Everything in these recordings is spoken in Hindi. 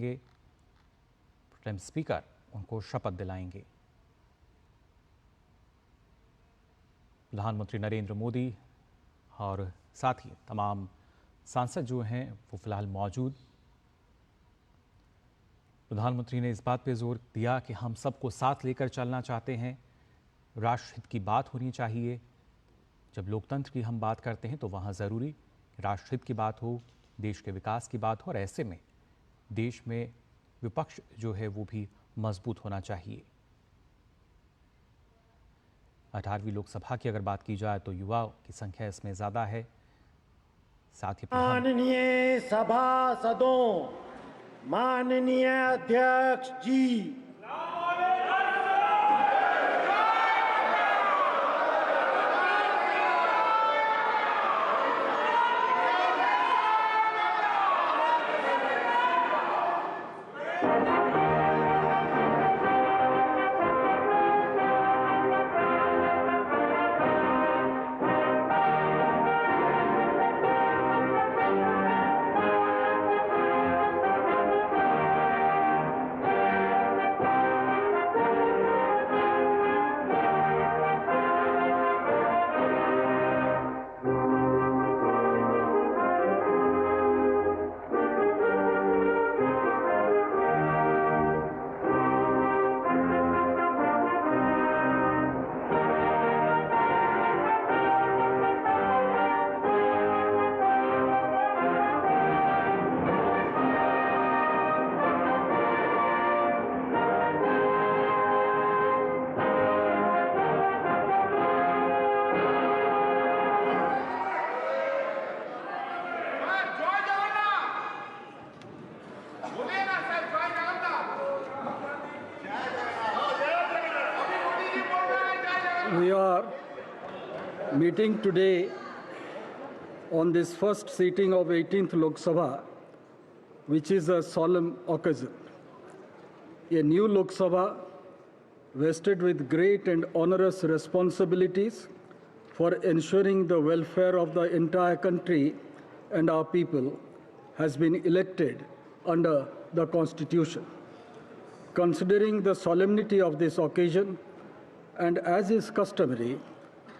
करेंगे। प्रोटेम स्पीकर उनको शपथ दिलाएंगे। प्रधानमंत्री नरेंद्र मोदी और साथ ही तमाम सांसद जो हैं वो फिलहाल मौजूद। प्रधानमंत्री ने इस बात पे जोर दिया कि हम सबको साथ लेकर चलना चाहते हैं। राष्ट्रहित की बात होनी चाहिए। जब लोकतंत्र की हम बात करते हैं तो वहाँ ज़रूरी राष्ट्रहित की बात हो, देश के विकास की बात हो, और ऐसे में देश में विपक्ष जो है वो भी मजबूत होना चाहिए। 18वीं लोकसभा की अगर बात की जाए तो युवाओं की संख्या इसमें ज़्यादा है। साथ ही माननीय सभासदों, माननीय अध्यक्ष जी, we are meeting today on this first sitting of 18th Lok Sabha, which is a solemn occasion. A new Lok Sabha vested with great and onerous responsibilities for ensuring the welfare of the entire country and our people has been elected under the Constitution. Considering the solemnity of this occasion, and as is customary,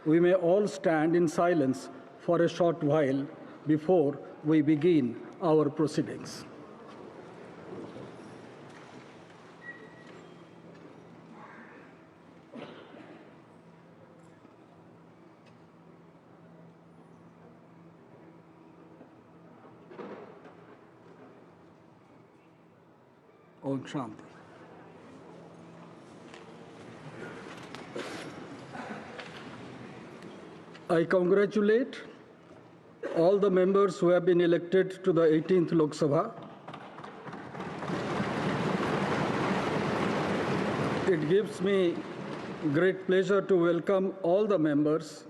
we may all stand in silence for a short while before we begin our proceedings. Om Shanti. I congratulate all the members who have been elected to the 18th Lok Sabha. It gives me great pleasure to welcome all the members.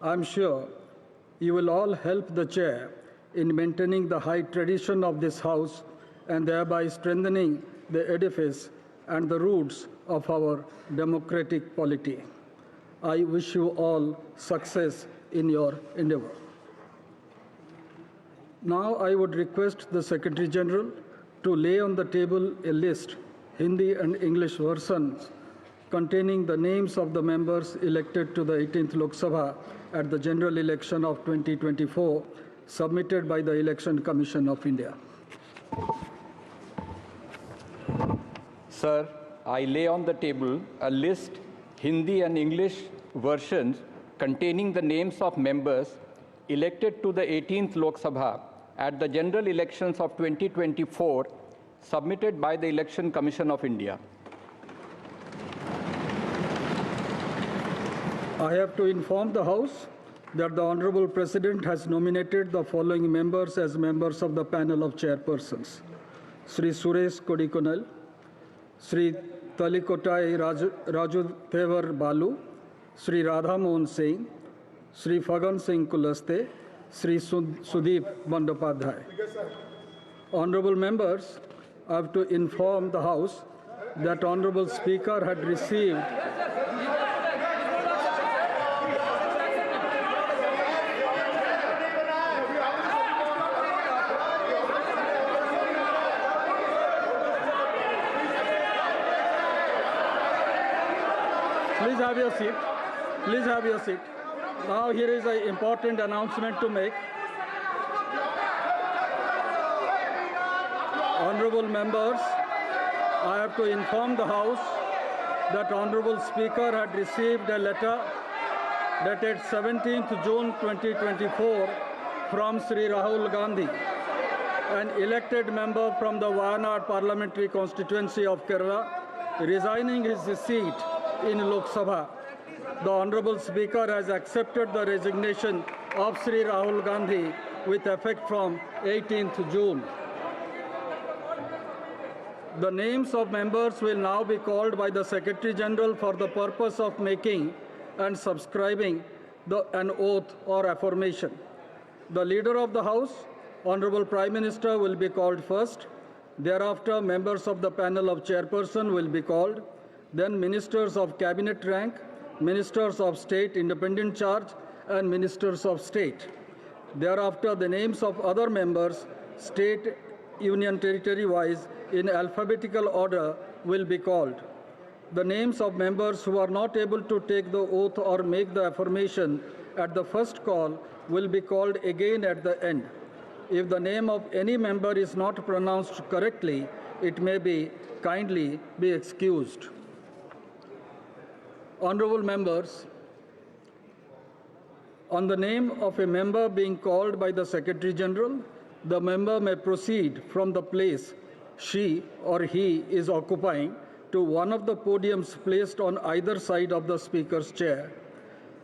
I'm sure you will all help the chair in maintaining the high tradition of this house and thereby strengthening the edifice and the roots of our democratic polity. I wish you all success in your endeavor. Now I would request the Secretary General to lay on the table a list, Hindi and English versions, containing the names of the members elected to the 18th Lok Sabha at the general election of 2024, submitted by the Election Commission of India. Sir, I lay on the table a list, Hindi and English versions, containing the names of members elected to the 18th Lok Sabha at the general elections of 2024, submitted by the Election Commission of India. I have to inform the House that the Honorable President has nominated the following members as members of the panel of chairpersons: Sri Suresh Kodikonal, Sri Talikotai Raju Thevar Balu, Sri Radha Mohan Singh, Sri Fagan Singh Kulaste, Sri Sudeep Bandyopadhyay. Honorable members, I have to inform the House that Honorable Speaker had received Please have your seat. Please have your seat. Now here is an important announcement to make. Honorable members, I have to inform the House that Honorable Speaker had received a letter dated 17th June 2024 from Sri Rahul Gandhi, an elected member from the Wayanad parliamentary constituency of Kerala, resigning his seat in Lok Sabha. The Honorable Speaker has accepted the resignation of Sri Rahul Gandhi with effect from 18th June. The names of members will now be called by the Secretary General for the purpose of making and subscribing an oath or affirmation. The Leader of the House, Honorable Prime Minister, will be called first. Thereafter, members of the panel of chairperson will be called. Then Ministers of Cabinet rank, Ministers of State independent charge, and Ministers of State. Thereafter, the names of other members, state, union territory wise, in alphabetical order will be called. The names of members who are not able to take the oath or make the affirmation at the first call will be called again at the end. If the name of any member is not pronounced correctly, it may be kindly be excused. Honorable members, on the name of a member being called by the Secretary General, the member may proceed from the place she or he is occupying to one of the podiums placed on either side of the Speaker's chair.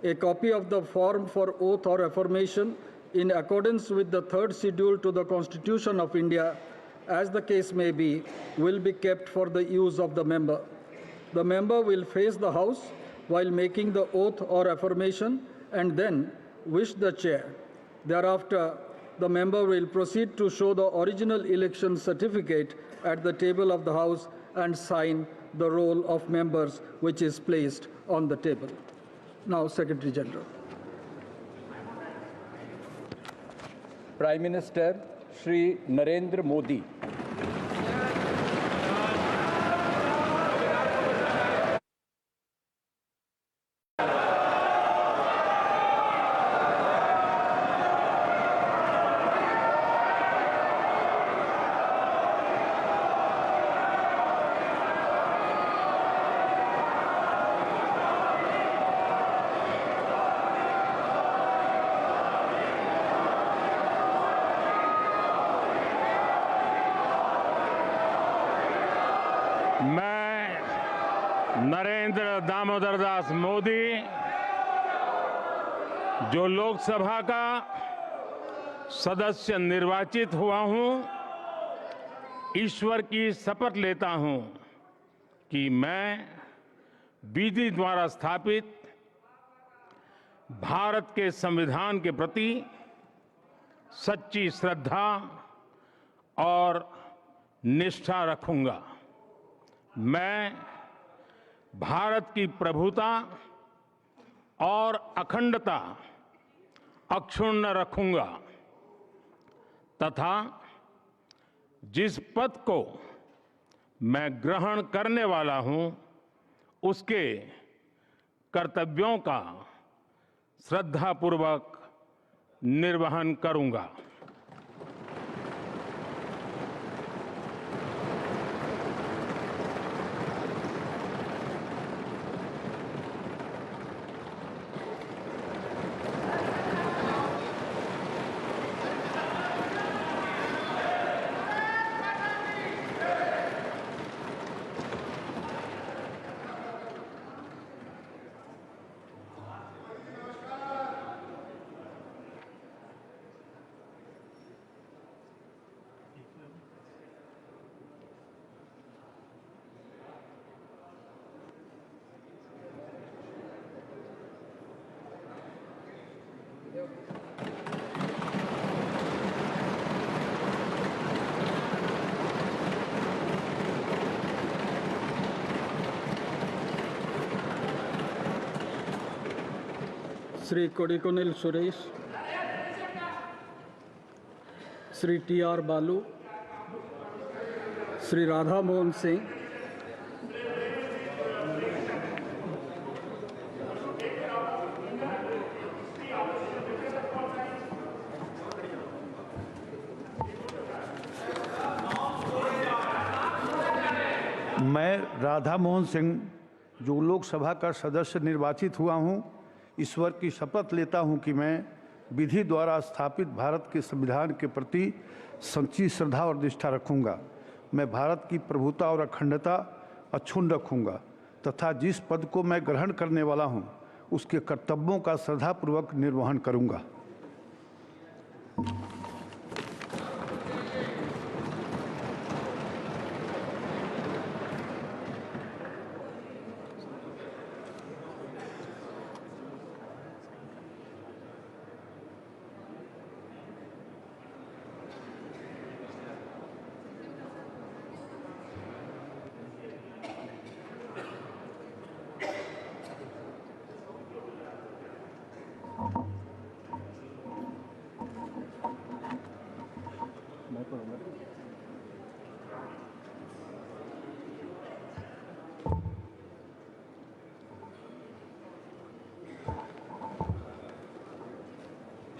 A copy of the form for oath or affirmation in accordance with the third schedule to the Constitution of India, as the case may be, will be kept for the use of the member. The member will face the House while making the oath or affirmation and then wish the chair. Thereafter, the member will proceed to show the original election certificate at the table of the House and sign the roll of members which is placed on the table. Now, Secretary General. Prime Minister Shri Narendra Modi. मैं नरेंद्र दामोदर दास मोदी जो लोकसभा का सदस्य निर्वाचित हुआ हूं, ईश्वर की शपथ लेता हूं कि मैं विधि द्वारा स्थापित भारत के संविधान के प्रति सच्ची श्रद्धा और निष्ठा रखूंगा। मैं भारत की प्रभुता और अखंडता अक्षुण्ण रखूंगा तथा जिस पद को मैं ग्रहण करने वाला हूं, उसके कर्तव्यों का श्रद्धापूर्वक निर्वहन करूंगा। Sri Kodikonil Suresh, Sri T.R. Balu, Sri Radha Mohan Singh, मैं राधा मोहन सिंह जो लोकसभा का सदस्य निर्वाचित हुआ हूं, ईश्वर की शपथ लेता हूं कि मैं विधि द्वारा स्थापित भारत के संविधान के प्रति सच्ची श्रद्धा और निष्ठा रखूंगा। मैं भारत की प्रभुता और अखंडता अक्षुण्ण रखूंगा तथा जिस पद को मैं ग्रहण करने वाला हूं, उसके कर्तव्यों का श्रद्धापूर्वक निर्वहन करूंगा।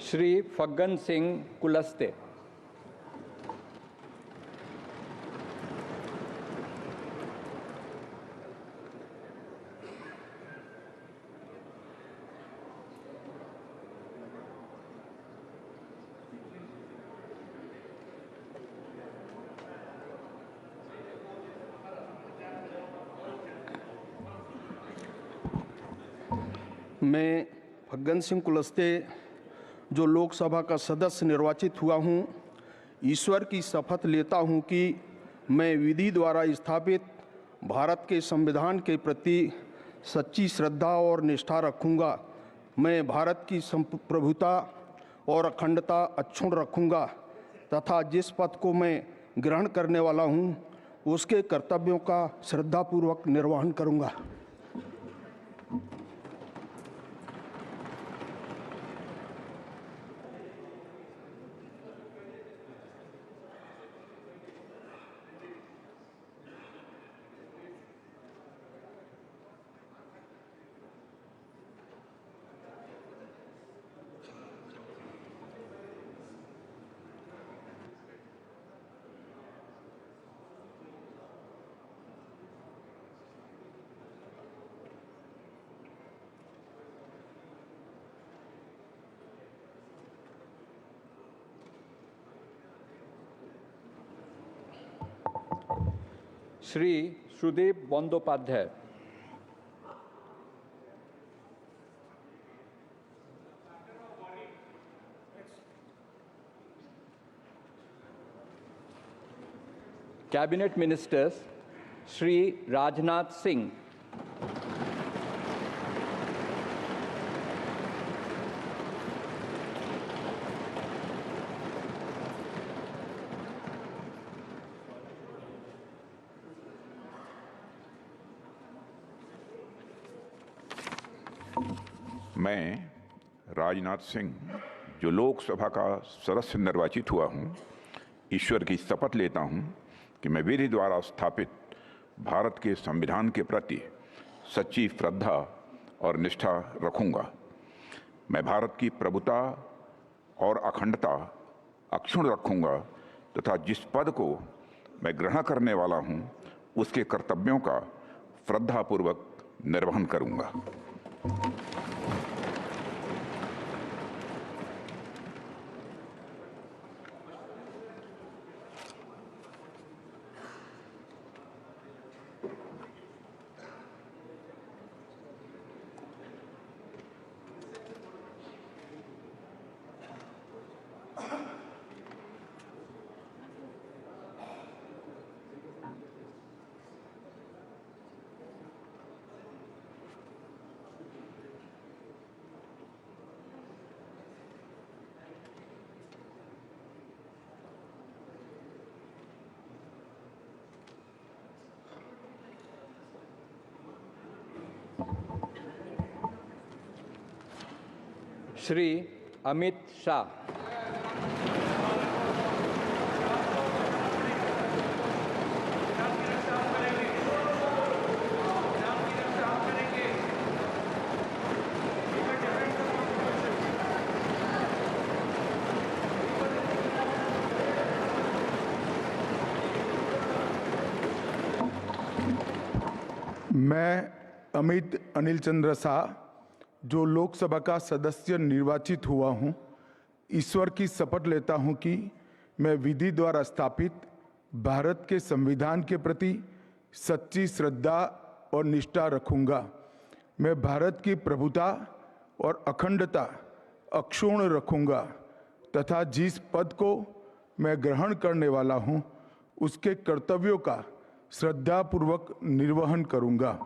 श्री फग्गन सिंह कुलस्ते। मैं फग्गन सिंह कुलस्ते जो लोकसभा का सदस्य निर्वाचित हुआ हूं, ईश्वर की शपथ लेता हूं कि मैं विधि द्वारा स्थापित भारत के संविधान के प्रति सच्ची श्रद्धा और निष्ठा रखूंगा। मैं भारत की प्रभुता और अखंडता अक्षुण्ण रखूंगा तथा जिस पद को मैं ग्रहण करने वाला हूं, उसके कर्तव्यों का श्रद्धापूर्वक निर्वहन करूंगा। श्री सुदीप बंदोपाध्याय। कैबिनेट मिनिस्टर्स श्री राजनाथ सिंह, मैं राजनाथ सिंह जो लोकसभा का सदस्य निर्वाचित हुआ हूं, ईश्वर की शपथ लेता हूं कि मैं विधि द्वारा स्थापित भारत के संविधान के प्रति सच्ची श्रद्धा और निष्ठा रखूंगा। मैं भारत की प्रभुता और अखंडता अक्षुण्ण रखूंगा तथा जिस पद को मैं ग्रहण करने वाला हूं, उसके कर्तव्यों का श्रद्धापूर्वक निर्वहन करूंगा। श्री अमित शाह। मैं अमित अनिल चंद्र शाह जो लोकसभा का सदस्य निर्वाचित हुआ हूं, ईश्वर की शपथ लेता हूं कि मैं विधि द्वारा स्थापित भारत के संविधान के प्रति सच्ची श्रद्धा और निष्ठा रखूंगा। मैं भारत की प्रभुता और अखंडता अक्षुण्ण रखूंगा तथा जिस पद को मैं ग्रहण करने वाला हूं, उसके कर्तव्यों का श्रद्धापूर्वक निर्वहन करूंगा।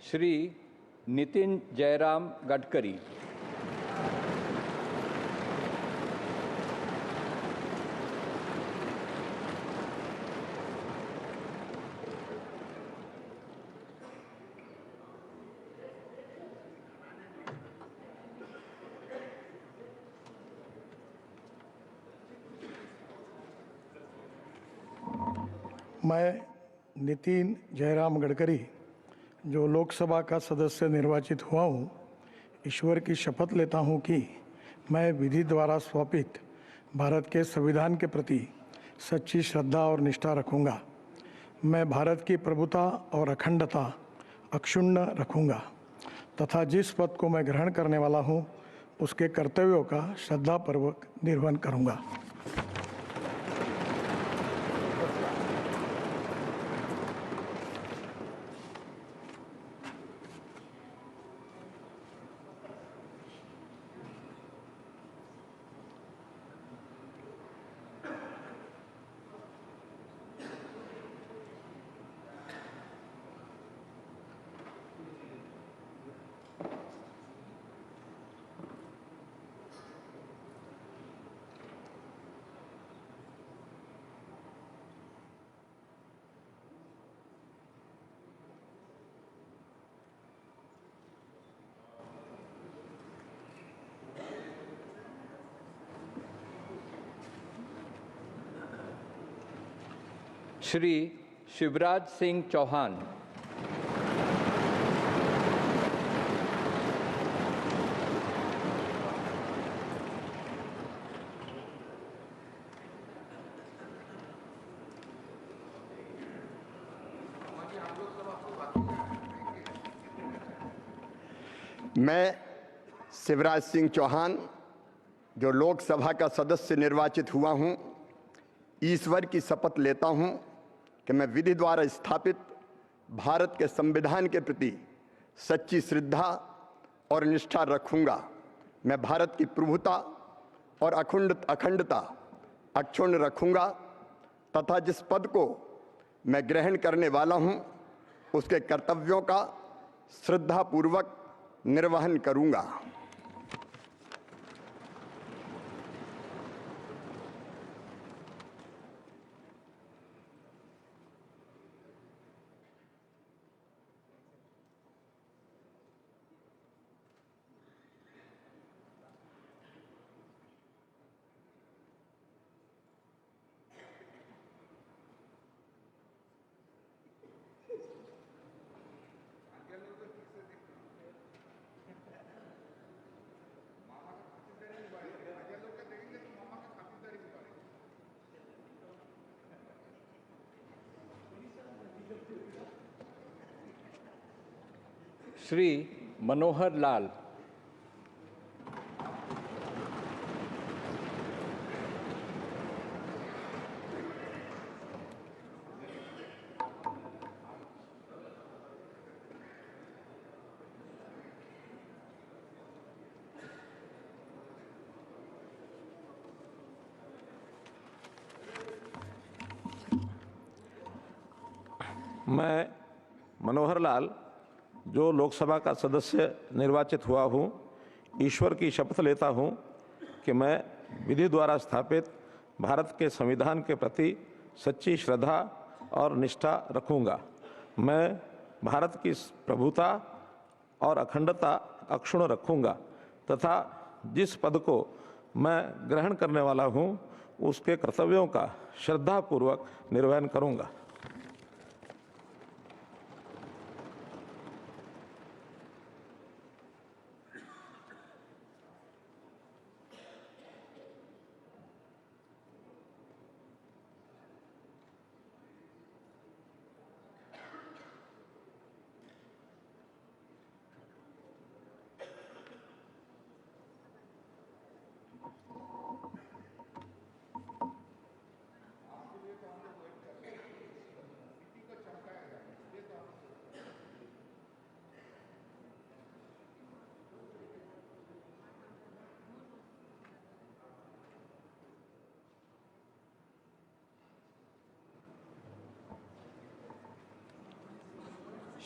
श्री नितिन जयराम गडकरी। मैं नितिन जयराम गडकरी जो लोकसभा का सदस्य निर्वाचित हुआ हूँ, ईश्वर की शपथ लेता हूँ कि मैं विधि द्वारा स्थापित भारत के संविधान के प्रति सच्ची श्रद्धा और निष्ठा रखूँगा। मैं भारत की प्रभुता और अखंडता अक्षुण्ण रखूँगा तथा जिस पद को मैं ग्रहण करने वाला हूँ, उसके कर्तव्यों का श्रद्धापूर्वक निर्वहन करूँगा। श्री शिवराज सिंह चौहान। मैं शिवराज सिंह चौहान जो लोकसभा का सदस्य निर्वाचित हुआ हूं, ईश्वर की शपथ लेता हूं कि मैं विधि द्वारा स्थापित भारत के संविधान के प्रति सच्ची श्रद्धा और निष्ठा रखूंगा। मैं भारत की प्रभुता और अखंडता अक्षुण्ण रखूंगा तथा जिस पद को मैं ग्रहण करने वाला हूं, उसके कर्तव्यों का श्रद्धापूर्वक निर्वहन करूंगा। श्री मनोहर लाल। मैं मनोहर लाल जो लोकसभा का सदस्य निर्वाचित हुआ हूँ, ईश्वर की शपथ लेता हूँ कि मैं विधि द्वारा स्थापित भारत के संविधान के प्रति सच्ची श्रद्धा और निष्ठा रखूँगा। मैं भारत की प्रभुता और अखंडता अक्षुण्ण रखूँगा तथा जिस पद को मैं ग्रहण करने वाला हूँ उसके कर्तव्यों का श्रद्धापूर्वक निर्वहन करूँगा।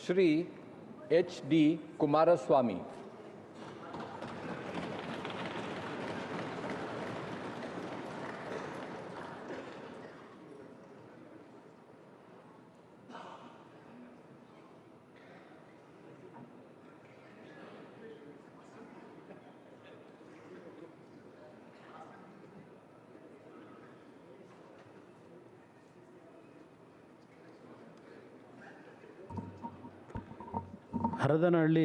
श्री H.D. कुमारस्वामी। ಹರದನಹಳ್ಳಿ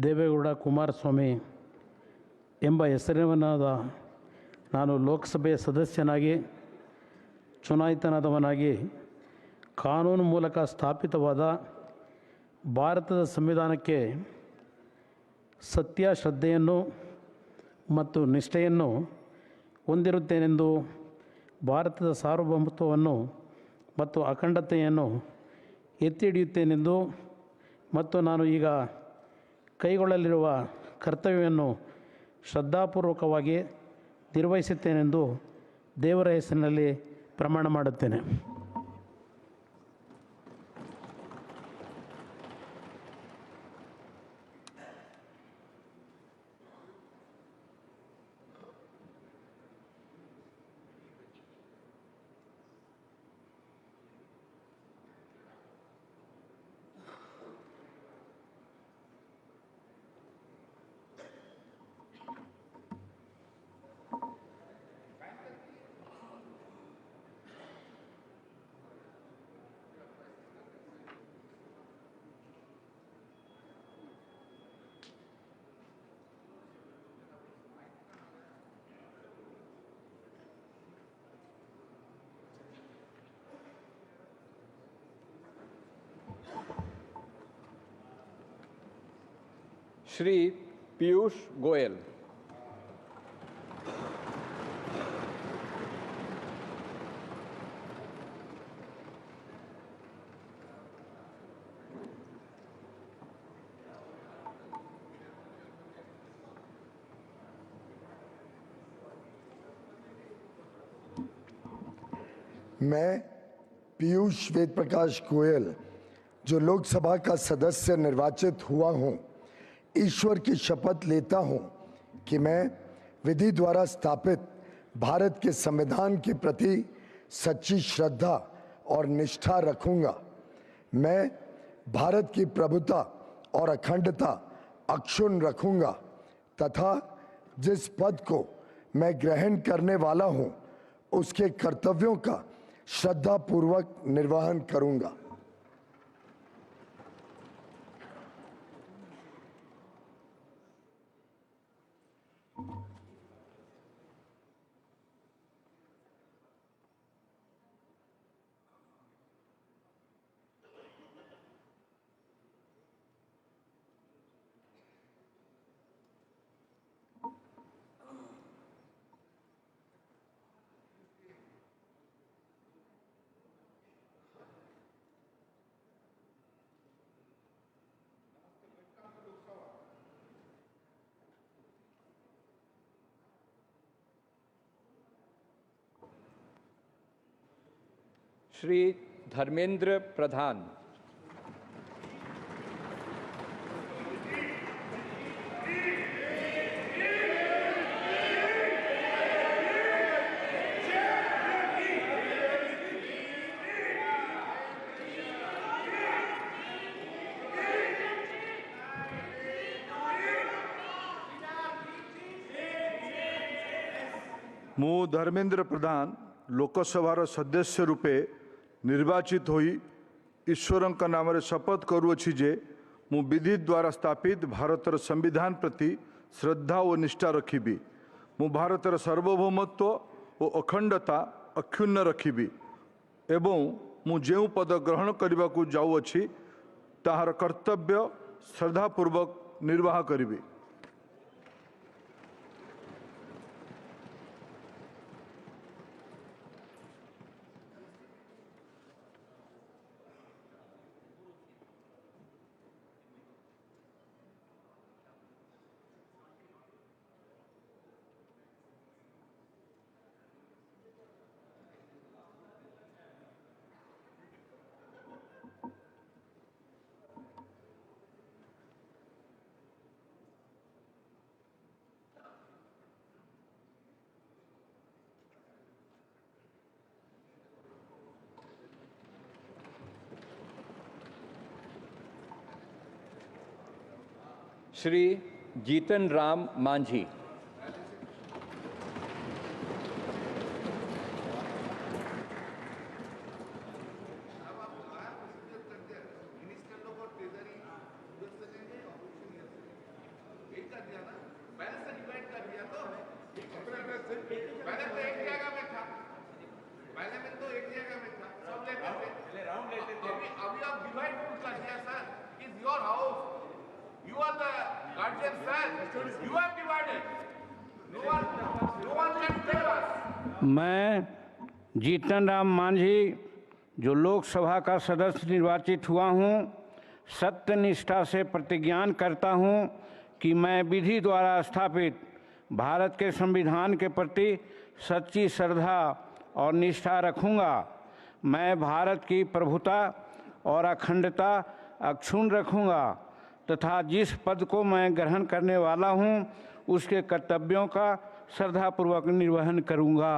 ದೇವೇಗೌಡ ಕುಮಾರಸ್ವಾಮಿ ಎಂಬ ಹೆಸರಿನವನಾದ ನಾನು ಲೋಕಸಭೆಯ ಸದಸ್ಯನಾಗಿ ಚುನಾಯಿತನಾದವನಾಗಿ ಕಾನೂನು ಮೂಲಕ ಸ್ಥಾಪಿತವಾದ ಭಾರತದ ಸಂವಿಧಾನಕ್ಕೆ ಸತ್ಯ ಶ್ರದ್ಧೆಯನ್ನು ಮತ್ತು ನಿಷ್ಠೆಯನ್ನು ಹೊಂದಿರುತ್ತೇನೆಂದು ಭಾರತದ ಸಾರ್ವಭೌಮತ್ವವನ್ನು ಮತ್ತು ಅಖಂಡತೆಯನ್ನು ಎತ್ತಿ ಹಿಡಿಯುತ್ತೇನೆಂದು ಮತ್ತು ನಾನು ಈಗ ಕೈಗೊಳ್ಳಲಿರುವ ಕರ್ತವ್ಯವನ್ನು ಶ್ರದ್ಧಾಪೂರ್ವಕವಾಗಿ ನಿರ್ವಹಿಸುತ್ತೇನೆಂದು ದೇವರ ಹೆಸರಿನಲ್ಲಿ ಪ್ರಮಾಣ ಮಾಡುತ್ತೇನೆ. श्री पीयूष गोयल। मैं पीयूष वेद प्रकाश गोयल जो लोकसभा का सदस्य निर्वाचित हुआ हूं, ईश्वर की शपथ लेता हूं कि मैं विधि द्वारा स्थापित भारत के संविधान के प्रति सच्ची श्रद्धा और निष्ठा रखूंगा। मैं भारत की प्रभुता और अखंडता अक्षुण्ण रखूंगा तथा जिस पद को मैं ग्रहण करने वाला हूं उसके कर्तव्यों का श्रद्धापूर्वक निर्वहन करूंगा। श्री धर्मेंद्र प्रधान। ମୁଁ ଧର୍ମେନ୍ଦ୍ର ପ୍ରଧାନ ଲୋକସଭାର ସଦସ୍ୟ ରୂପେ ନିର୍ବାଚିତ ହୋଇ ଈଶ୍ୱରଙ୍କ ନାମରେ ଶପଥ କରୁଅଛି ଯେ ମୁଁ ବିଧି ଦ୍ୱାରା ସ୍ଥାପିତ ଭାରତର ସମ୍ବିଧାନ ପ୍ରତି ଶ୍ରଦ୍ଧା ଓ ନିଷ୍ଠା ରଖିବି। ମୁଁ ଭାରତର ସାର୍ବଭୌମତ୍ୱ ଓ ଅଖଣ୍ଡତା ଅକ୍ଷୁଣ୍ଣ ରଖିବି ଏବଂ ମୁଁ ଯେଉଁ ପଦ ଗ୍ରହଣ କରିବାକୁ ଯାଉଅଛି ତାହାର କର୍ତ୍ତବ୍ୟ ଶ୍ରଦ୍ଧାପୂର୍ବକ ନିର୍ବାହ କରିବି। श्री जीतन राम मांझी। मैं जीतन राम मांझी जो लोकसभा का सदस्य निर्वाचित हुआ हूँ, सत्यनिष्ठा से प्रतिज्ञान करता हूँ कि मैं विधि द्वारा स्थापित भारत के संविधान के प्रति सच्ची श्रद्धा और निष्ठा रखूँगा। मैं भारत की प्रभुता और अखंडता अक्षुण्ण रखूँगा तथा जिस पद को मैं ग्रहण करने वाला हूँ उसके कर्तव्यों का श्रद्धापूर्वक निर्वहन करूँगा।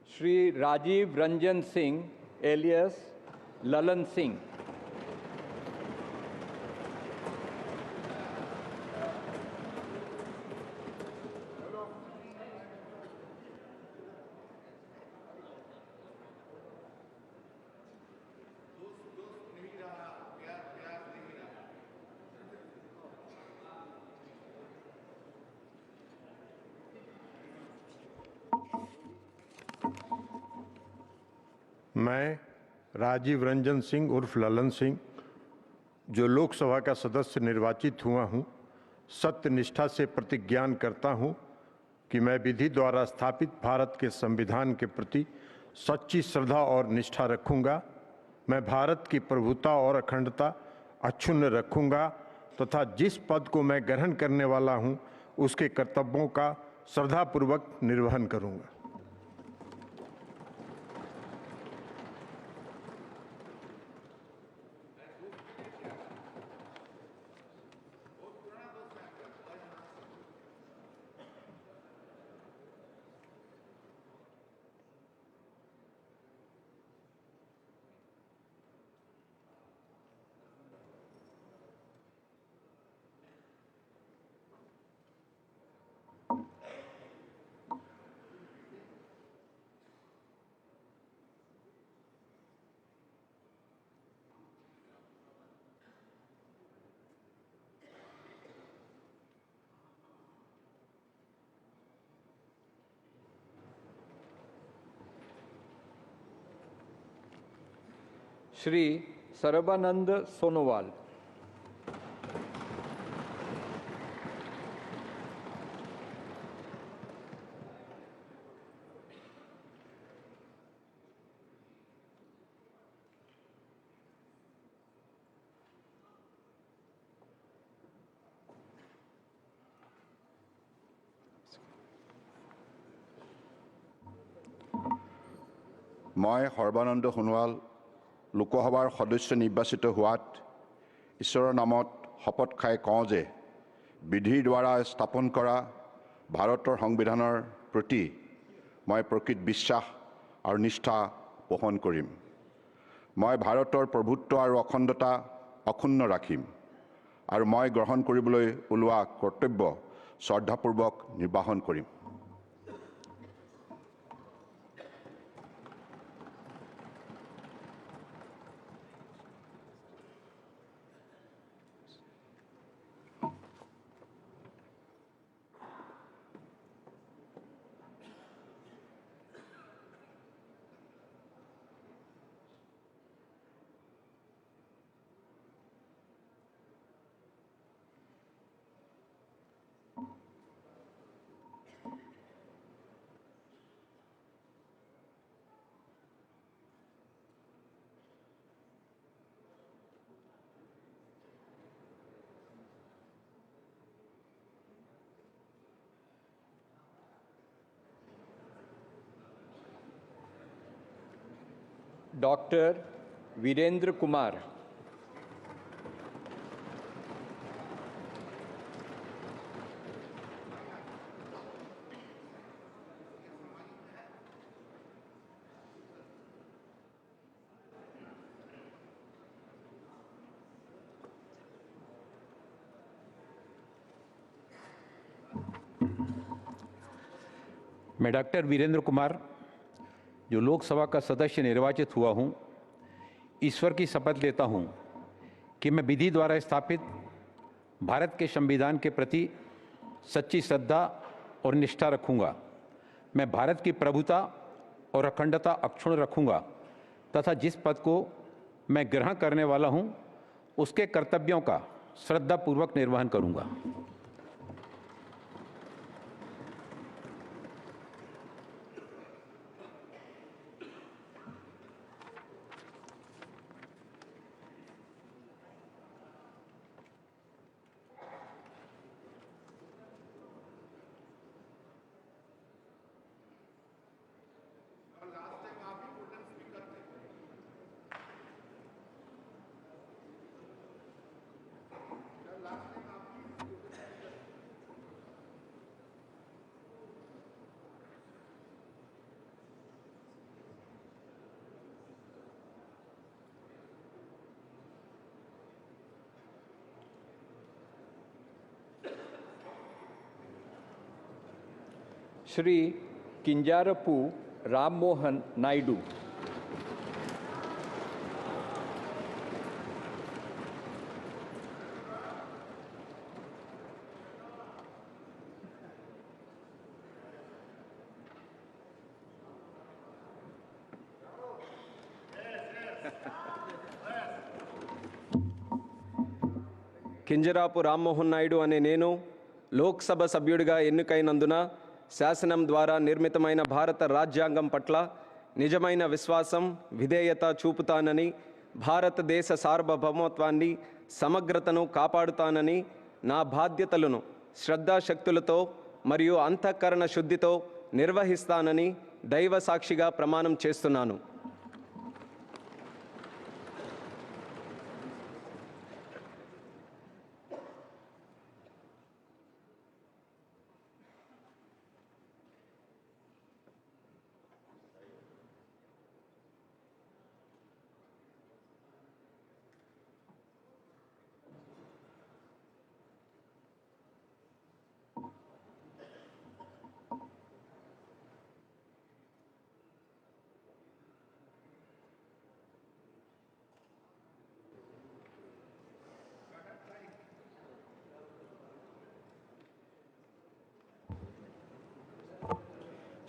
श्री राजीव रंजन सिंह एलियस ललन सिंह। मैं राजीव रंजन सिंह उर्फ ललन सिंह जो लोकसभा का सदस्य निर्वाचित हुआ हूँ, सत्यनिष्ठा से प्रतिज्ञान करता हूँ कि मैं विधि द्वारा स्थापित भारत के संविधान के प्रति सच्ची श्रद्धा और निष्ठा रखूँगा। मैं भारत की प्रभुता और अखंडता अक्षुण्ण रखूँगा तथा जिस पद को मैं ग्रहण करने वाला हूँ उसके कर्तव्यों का श्रद्धापूर्वक निर्वहन करूँगा। श्री सर्बानंद सोनोवाल। মই সৰ্বানন্দ সোণোৱাল লোকসভাৰ সদস্য নিৰ্বাচিত হোৱাত ঈশ্বৰৰ নামত শপত খাই কওঁ যে বিধিৰ দ্বাৰা স্থাপন কৰা ভাৰতৰ সংবিধানৰ প্ৰতি মই প্ৰকৃত বিশ্বাস আৰু নিষ্ঠা পোষণ কৰিম। মই ভাৰতৰ প্ৰভুত্ব আৰু অখণ্ডতা অক্ষুণ্ণ ৰাখিম আৰু মই গ্ৰহণ কৰিবলৈ ওলোৱা কৰ্তব্য শ্ৰদ্ধাপূৰ্বক নিৰ্বাহন কৰিম। डॉक्टर वीरेंद्र कुमार। मैं डॉक्टर वीरेंद्र कुमार जो लोकसभा का सदस्य निर्वाचित हुआ हूं, ईश्वर की शपथ लेता हूं कि मैं विधि द्वारा स्थापित भारत के संविधान के प्रति सच्ची श्रद्धा और निष्ठा रखूंगा। मैं भारत की प्रभुता और अखंडता अक्षुण्ण रखूंगा तथा जिस पद को मैं ग्रहण करने वाला हूं, उसके कर्तव्यों का श्रद्धापूर्वक निर्वहन करूंगा। श्री किंजारपू राममोहन नायडू। కింజరాపు రామ్మోహన్ నాయుడు అనే నేను లోక్సభ సభ్యుడిగా ఎన్నికైనందున శాసనం ద్వారా నిర్మితమైన భారత రాజ్యాంగం పట్ల నిజమైన విశ్వాసం, విధేయత చూపుతానని, భారతదేశ సార్వభౌమత్వాన్ని, సమగ్రతను కాపాడుతానని, నా బాధ్యతలను శ్రద్ధాశక్తులతో మరియు అంతఃకరణ శుద్ధితో నిర్వహిస్తానని దైవ సాక్షిగా ప్రమాణం చేస్తున్నాను.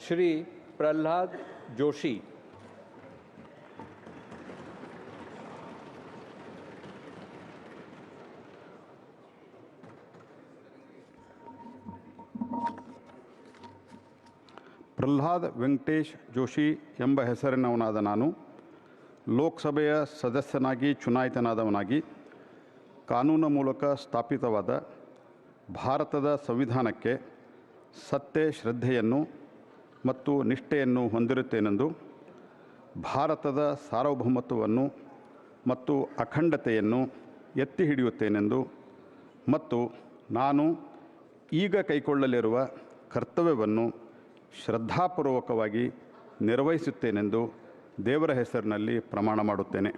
श्री प्रहलाद जोशी। ಪ್ರಹ್ಲಾದ್ ವೆಂಕಟೇಶ್ ಜೋಶಿ ಎಂಬ ಹೆಸರಿನವನಾದ ನಾನು ಲೋಕಸಭೆಯ ಸದಸ್ಯನಾಗಿ ಚುನಾಯಿತನಾದವನಾಗಿ ಕಾನೂನು ಮೂಲಕ ಸ್ಥಾಪಿತವಾದ ಭಾರತದ ಸಂವಿಧಾನಕ್ಕೆ ಸತ್ಯ ಶ್ರದ್ಧೆಯನ್ನು ಮತ್ತು ನಿಷ್ಠೆಯನ್ನು ಹೊಂದಿರುತ್ತೇನೆಂದು ಭಾರತದ ಸಾರ್ವಭೌಮತ್ವವನ್ನು ಮತ್ತು ಅಖಂಡತೆಯನ್ನು ಎತ್ತಿ ಹಿಡಿಯುತ್ತೇನೆಂದು ಮತ್ತು ನಾನು ಈಗ ಕೈಗೊಳ್ಳಲಿರುವ ಕರ್ತವ್ಯವನ್ನು ಶ್ರದ್ಧಾಪೂರ್ವಕವಾಗಿ ನಿರ್ವಹಿಸುತ್ತೇನೆಂದು ದೇವರ ಹೆಸರಿನಲ್ಲಿ ಪ್ರಮಾಣ ಮಾಡುತ್ತೇನೆ.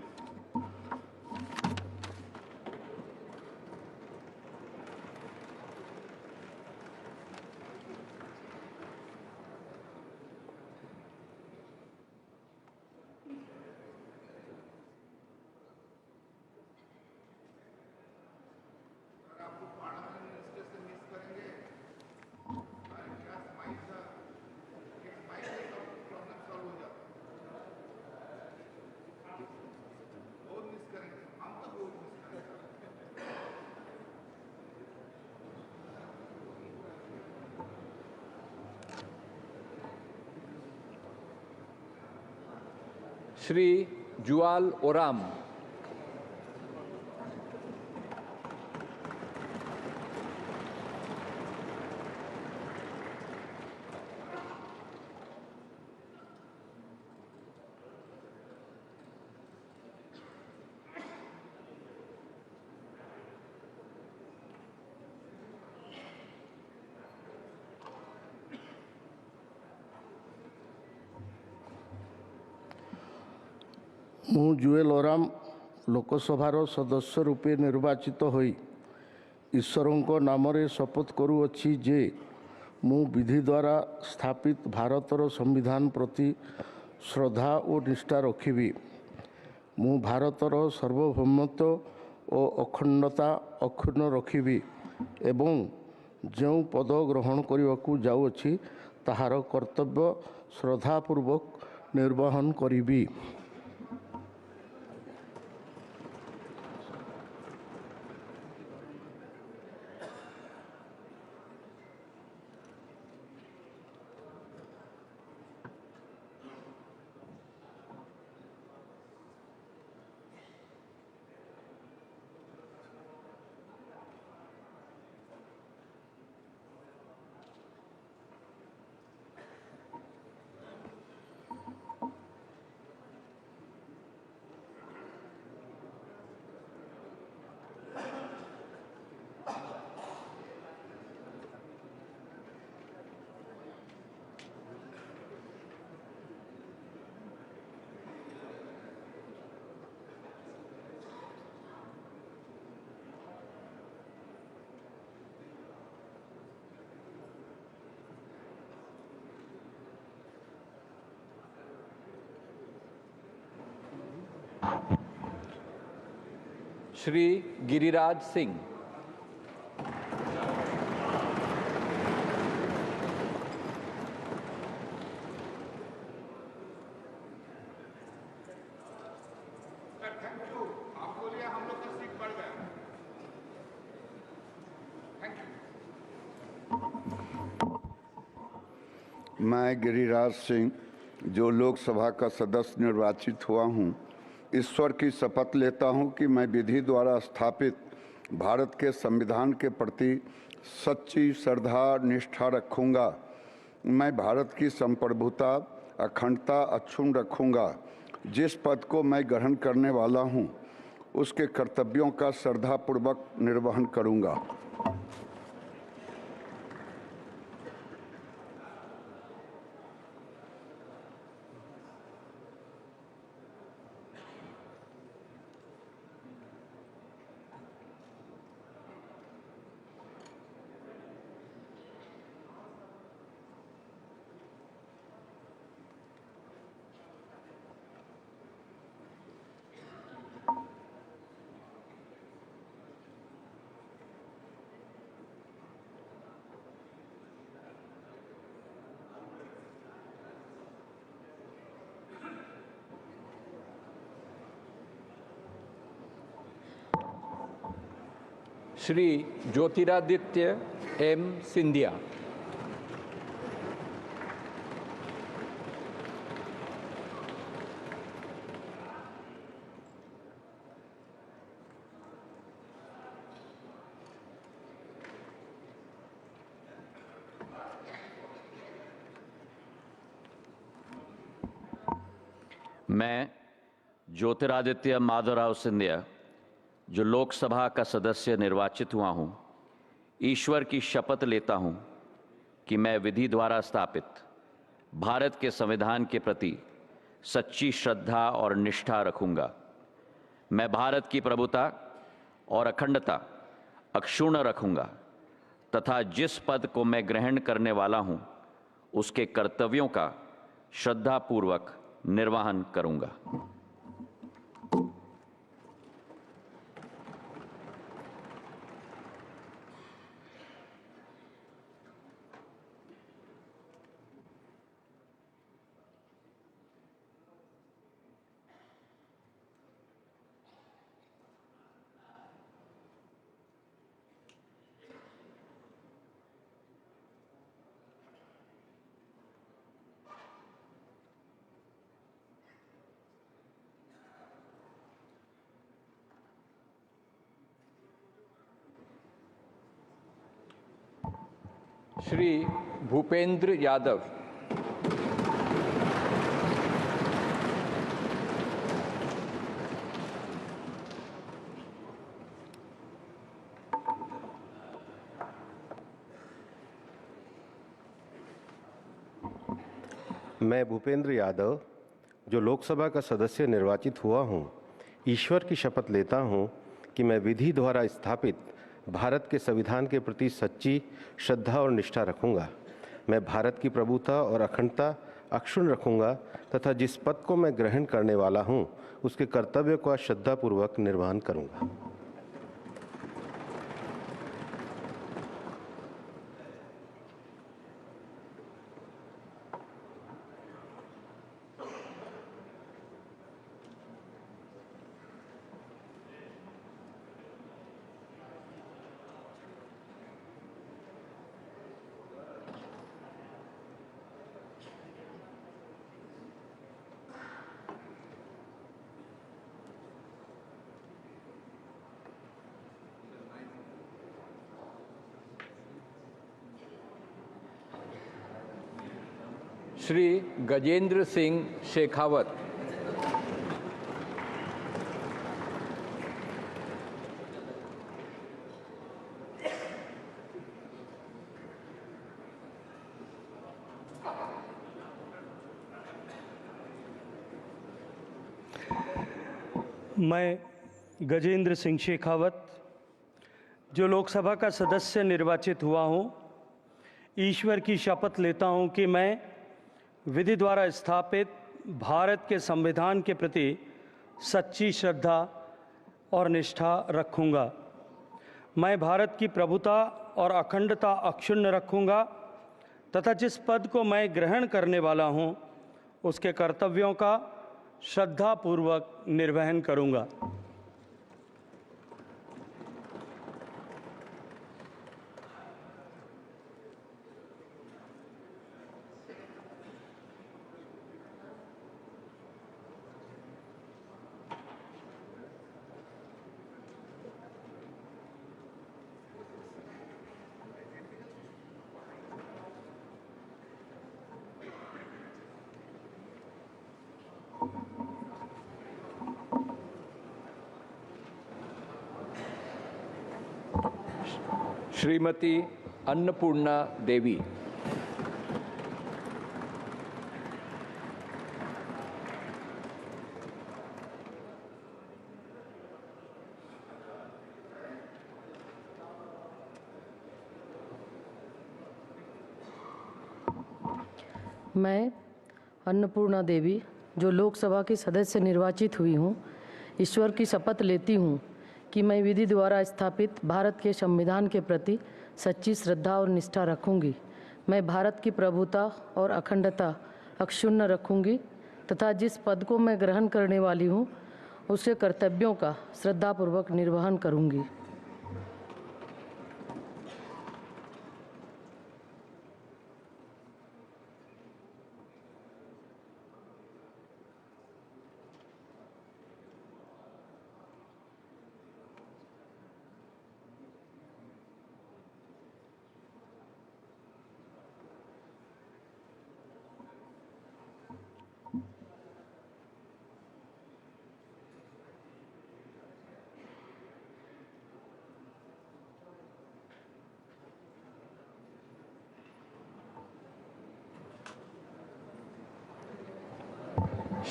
श्री जुआल ओराम। ମୁଁ ଜୁଏଲ ଓରାମ ଲୋକସଭାର ସଦସ୍ୟ ରୂପେ ନିର୍ବାଚିତ ହୋଇ ଈଶ୍ୱରଙ୍କ ନାମରେ ଶପଥ କରୁଅଛି ଯେ ମୁଁ ବିଧି ଦ୍ୱାରା ସ୍ଥାପିତ ଭାରତର ସମ୍ବିଧାନ ପ୍ରତି ଶ୍ରଦ୍ଧା ଓ ନିଷ୍ଠା ରଖିବି। ମୁଁ ଭାରତର ସାର୍ବଭୌମତ୍ୱ ଓ ଅଖଣ୍ଡତା ଅକ୍ଷୁଣ୍ଣ ରଖିବି ଏବଂ ଯେଉଁ ପଦ ଗ୍ରହଣ କରିବାକୁ ଯାଉଅଛି ତାହାର କର୍ତ୍ତବ୍ୟ ଶ୍ରଦ୍ଧାପୂର୍ବକ ନିର୍ବାହନ କରିବି। श्री गिरिराज सिंह। मैं गिरिराज सिंह जो लोकसभा का सदस्य निर्वाचित हुआ हूं, ईश्वर की शपथ लेता हूं कि मैं विधि द्वारा स्थापित भारत के संविधान के प्रति सच्ची श्रद्धा निष्ठा रखूंगा। मैं भारत की संप्रभुता अखंडता अक्षुण्ण रखूंगा। जिस पद को मैं ग्रहण करने वाला हूं, उसके कर्तव्यों का श्रद्धापूर्वक निर्वहन करूंगा। श्री ज्योतिरादित्य एम सिंधिया। मैं ज्योतिरादित्य माधवराव सिंधिया जो लोकसभा का सदस्य निर्वाचित हुआ हूं, ईश्वर की शपथ लेता हूं कि मैं विधि द्वारा स्थापित भारत के संविधान के प्रति सच्ची श्रद्धा और निष्ठा रखूंगा। मैं भारत की प्रभुता और अखंडता अक्षुण्ण रखूंगा तथा जिस पद को मैं ग्रहण करने वाला हूं, उसके कर्तव्यों का श्रद्धापूर्वक निर्वहन करूंगा। श्री भूपेंद्र यादव। मैं भूपेंद्र यादव जो लोकसभा का सदस्य निर्वाचित हुआ हूं, ईश्वर की शपथ लेता हूं कि मैं विधि द्वारा स्थापित भारत के संविधान के प्रति सच्ची श्रद्धा और निष्ठा रखूंगा। मैं भारत की प्रभुता और अखंडता अक्षुण्ण रखूंगा तथा जिस पद को मैं ग्रहण करने वाला हूं, उसके कर्तव्य का श्रद्धापूर्वक निर्वहन करूंगा। श्री गजेंद्र सिंह शेखावत। मैं गजेंद्र सिंह शेखावत जो लोकसभा का सदस्य निर्वाचित हुआ हूं, ईश्वर की शपथ लेता हूं कि मैं विधि द्वारा स्थापित भारत के संविधान के प्रति सच्ची श्रद्धा और निष्ठा रखूंगा। मैं भारत की प्रभुता और अखंडता अक्षुण्ण रखूंगा तथा जिस पद को मैं ग्रहण करने वाला हूं, उसके कर्तव्यों का श्रद्धापूर्वक निर्वहन करूंगा। श्रीमती अन्नपूर्णा देवी। मैं अन्नपूर्णा देवी जो लोकसभा की सदस्य निर्वाचित हुई हूँ, ईश्वर की शपथ लेती हूँ कि मैं विधि द्वारा स्थापित भारत के संविधान के प्रति सच्ची श्रद्धा और निष्ठा रखूंगी। मैं भारत की प्रभुता और अखंडता अक्षुण्ण रखूंगी तथा जिस पद को मैं ग्रहण करने वाली हूँ, उसके कर्तव्यों का श्रद्धापूर्वक निर्वहन करूंगी।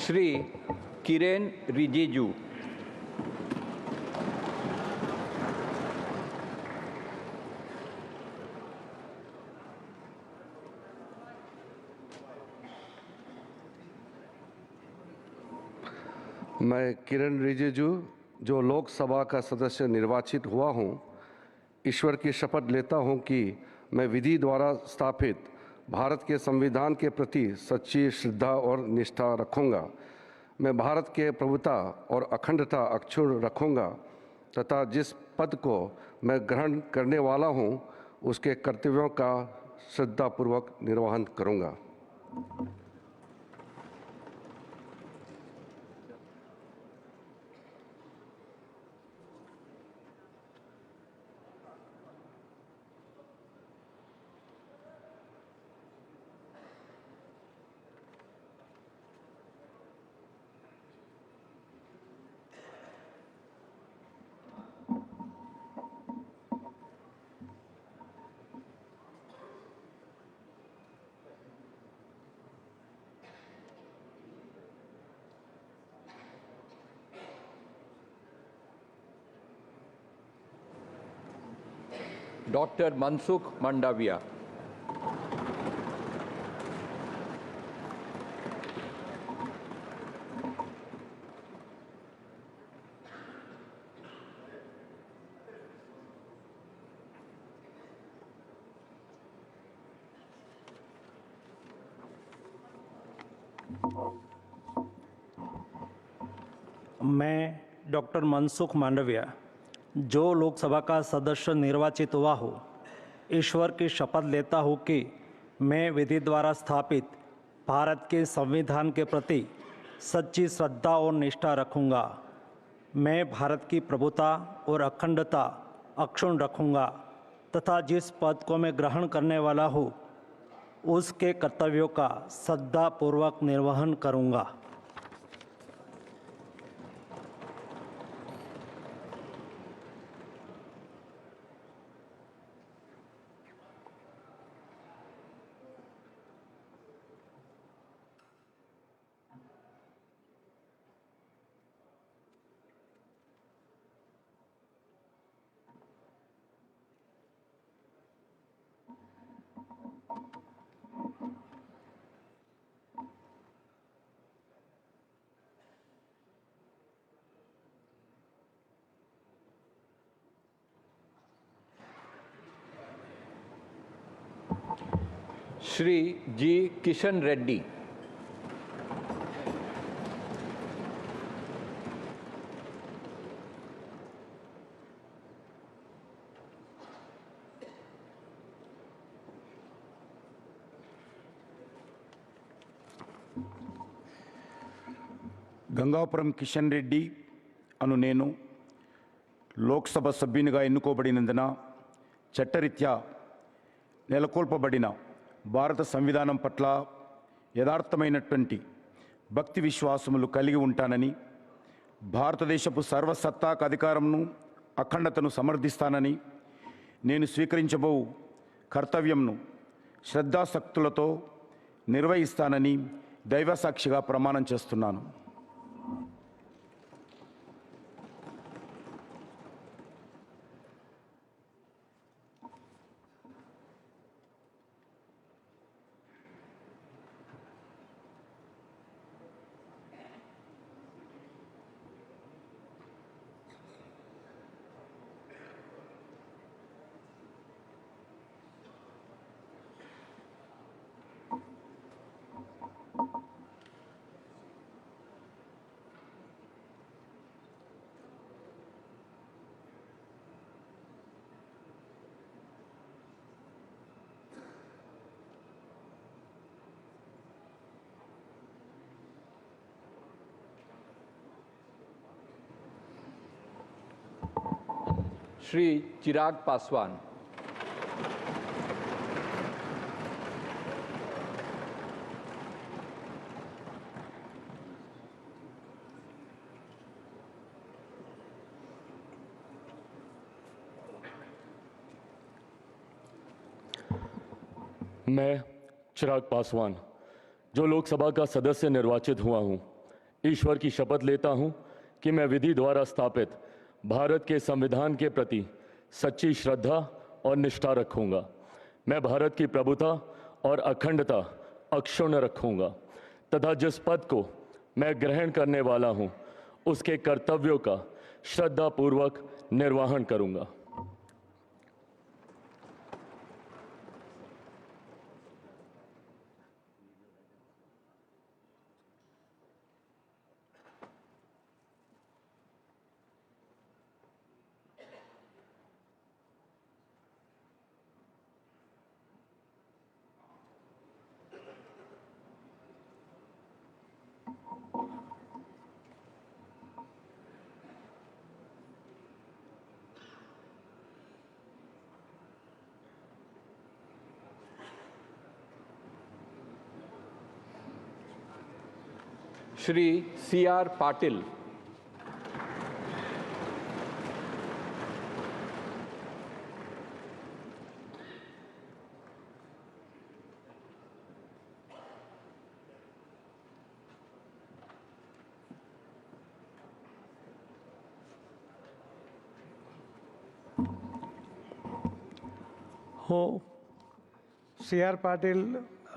श्री किरेन रिजिजू। मैं किरण रिजिजू जो लोकसभा का सदस्य निर्वाचित हुआ हूँ, ईश्वर की शपथ लेता हूँ कि मैं विधि द्वारा स्थापित भारत के संविधान के प्रति सच्ची श्रद्धा और निष्ठा रखूँगा। मैं भारत के प्रभुता और अखंडता अक्षुण्ण रखूँगा तथा जिस पद को मैं ग्रहण करने वाला हूँ उसके कर्तव्यों का श्रद्धापूर्वक निर्वहन करूँगा। डॉक्टर मनसुख मंडाविया। मैं डॉक्टर मनसुख मांडविया जो लोकसभा का सदस्य निर्वाचित हुआ हूँ, ईश्वर की शपथ लेता हूँ कि मैं विधि द्वारा स्थापित भारत के संविधान के प्रति सच्ची श्रद्धा और निष्ठा रखूँगा। मैं भारत की प्रभुता और अखंडता अक्षुण्ण रखूँगा तथा जिस पद को मैं ग्रहण करने वाला हूँ उसके कर्तव्यों का श्रद्धापूर्वक निर्वहन करूँगा। श्री जी किशन रेड्डी। గంగాపురం కిషన్ రెడ్డి అను నేను లోక్సభ సభ్యునిగా ఎన్నుకోబడినందున చట్టరీత్యా నెలకొల్పబడిన భారత సంవిధానం పట్ల యథార్థమైనటువంటి భక్తి విశ్వాసములు కలిగి ఉంటానని, భారతదేశపు సర్వసత్తాక అధికారంను అఖండతను సమర్థిస్తానని, నేను స్వీకరించబో కర్తవ్యంను శ్రద్ధాశక్తులతో నిర్వహిస్తానని దైవసాక్షిగా ప్రమాణం చేస్తున్నాను. श्री चिराग पासवान। मैं चिराग पासवान जो लोकसभा का सदस्य निर्वाचित हुआ हूँ, ईश्वर की शपथ लेता हूं कि मैं विधि द्वारा स्थापित भारत के संविधान के प्रति सच्ची श्रद्धा और निष्ठा रखूंगा। मैं भारत की प्रभुता और अखंडता अक्षुण्ण रखूंगा तथा जिस पद को मैं ग्रहण करने वाला हूं उसके कर्तव्यों का श्रद्धापूर्वक निर्वहन करूंगा। श्री C.R. पाटिल। હું C.R. પાટીલ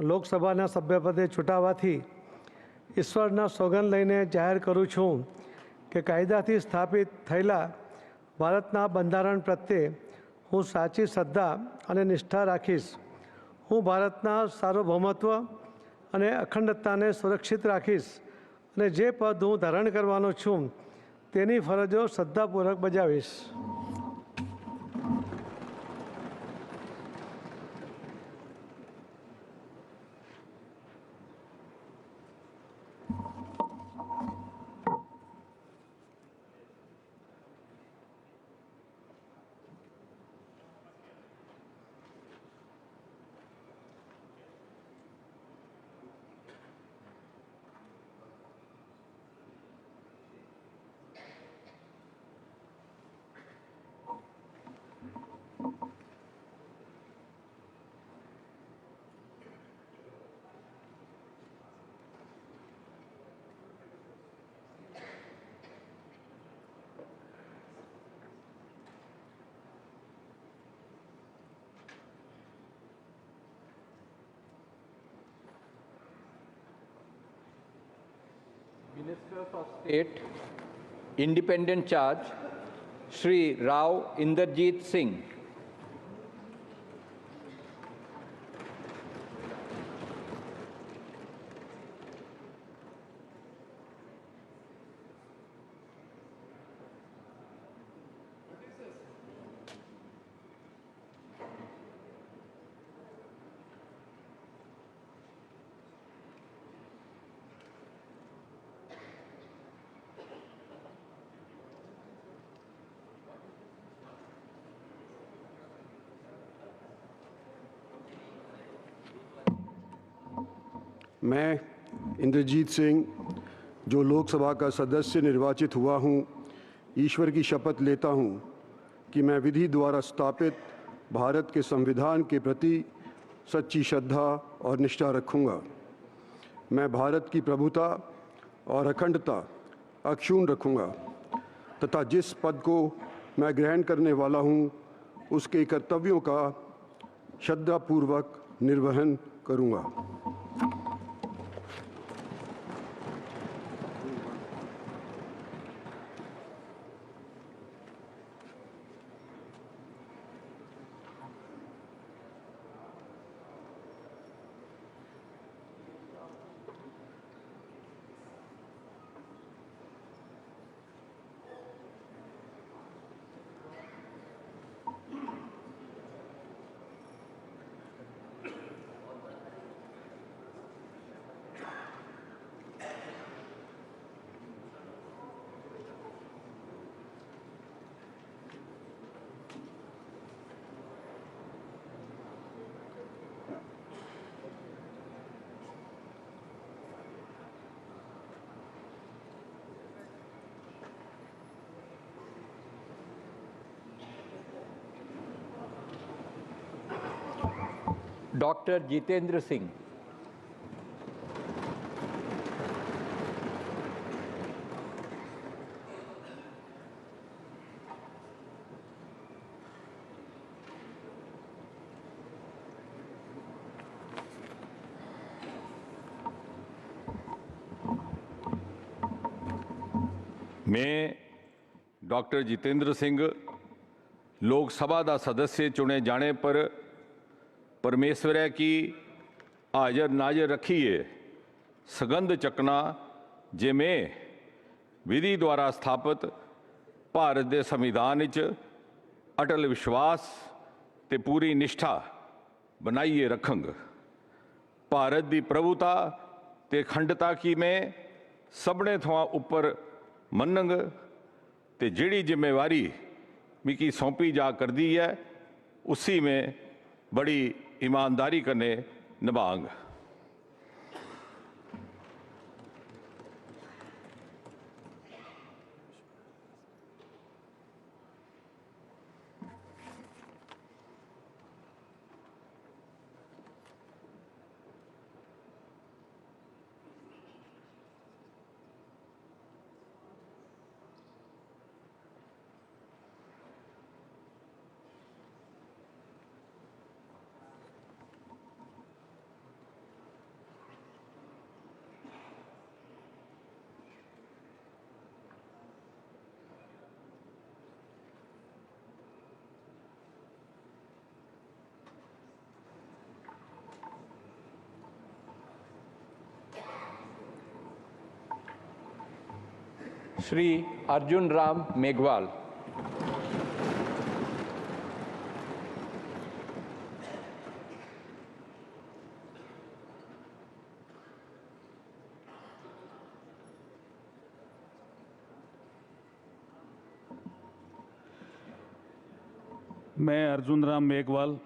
લોકસભાના સભ્યપદે ચૂંટાવાથી ઈશ્વરના સોગંદ લઈને જાહેર કરું છું કે કાયદાથી સ્થાપિત થયેલા ભારતના બંધારણ પ્રત્યે હું સાચી શ્રદ્ધા અને નિષ્ઠા રાખીશ। હું ભારતના સાર્વભૌમત્વ અને અખંડતાને સુરક્ષિત રાખીશ અને જે પદ હું ધારણ કરવાનો છું તેની ફરજો શ્રદ્ધાપૂર્વક બજાવીશ। Minister of State, Independent Charge, Shri Rao Inderjeet Singh। मैं इंद्रजीत सिंह जो लोकसभा का सदस्य निर्वाचित हुआ हूँ, ईश्वर की शपथ लेता हूँ कि मैं विधि द्वारा स्थापित भारत के संविधान के प्रति सच्ची श्रद्धा और निष्ठा रखूँगा। मैं भारत की प्रभुता और अखंडता अक्षुण्ण रखूँगा तथा जिस पद को मैं ग्रहण करने वाला हूँ उसके कर्तव्यों का श्रद्धापूर्वक निर्वहन करूँगा। Dr. Jitendra Singh। मैं डॉक्टर जितेंद्र सिंह लोक सभा का सदस्य चुने जाने पर परमेश्वर की हाजर नाजर रखिए सगंध चकना जे मैं विधि द्वारा स्थापित भारत के संविधान च अटल विश्वास ते पूरी निष्ठा बनाइए रखंग। भारत की प्रभुता ते अखंडता की मैं सबने थोड़ा ऊपर मनंग ते जिहड़ी जिम्मेवारी मिकी सौंपी जा कर दी है उसी में बड़ी ईमानदारी कने निभांग। श्री अर्जुन राम मेघवाल। मैं अर्जुन राम मेघवाल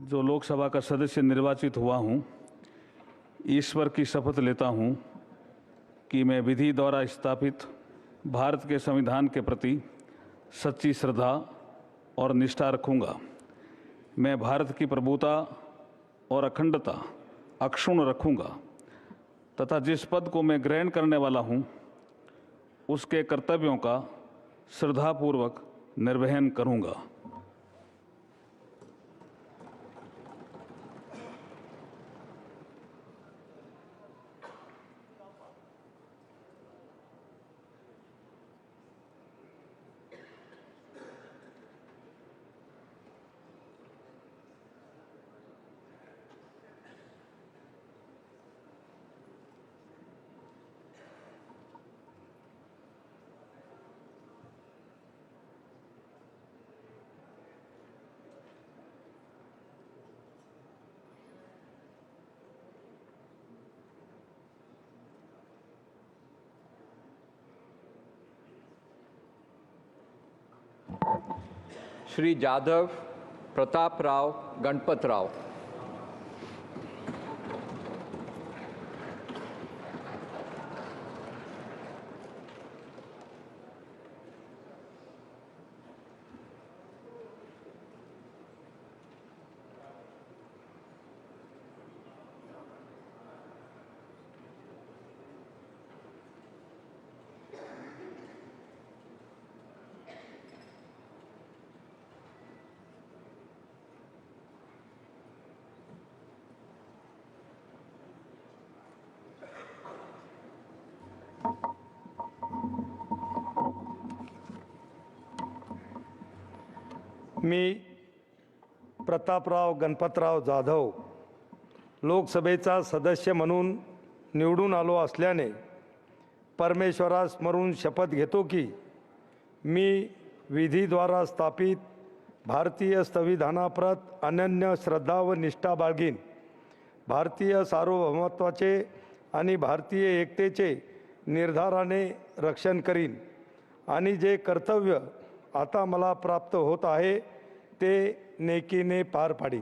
जो लोकसभा का सदस्य निर्वाचित हुआ हूं, ईश्वर की शपथ लेता हूं कि मैं विधि द्वारा स्थापित भारत के संविधान के प्रति सच्ची श्रद्धा और निष्ठा रखूंगा। मैं भारत की प्रभुता और अखंडता अक्षुण्ण रखूंगा तथा जिस पद को मैं ग्रहण करने वाला हूं, उसके कर्तव्यों का श्रद्धापूर्वक निर्वहन करूंगा। श्री जाधव प्रताप राव गणपत राव। मी प्रतापराव गणपतराव जाधव लोकसभेचा सदस्य म्हणून निवडून आलो असल्याने परमेश्वरास स्मरून शपथ घेतो की मी विधीद्वारा स्थापित भारतीय संविधानाप्रत अनन्य श्रद्धा व निष्ठा बाळगीन। भारतीय सार्वभौमत्वाचे आणि भारतीय एकतेचे निर्धाराने रक्षण करीन आणि जे कर्तव्य आता मला प्राप्त होत आहे ते नेकीने पार पाडीन।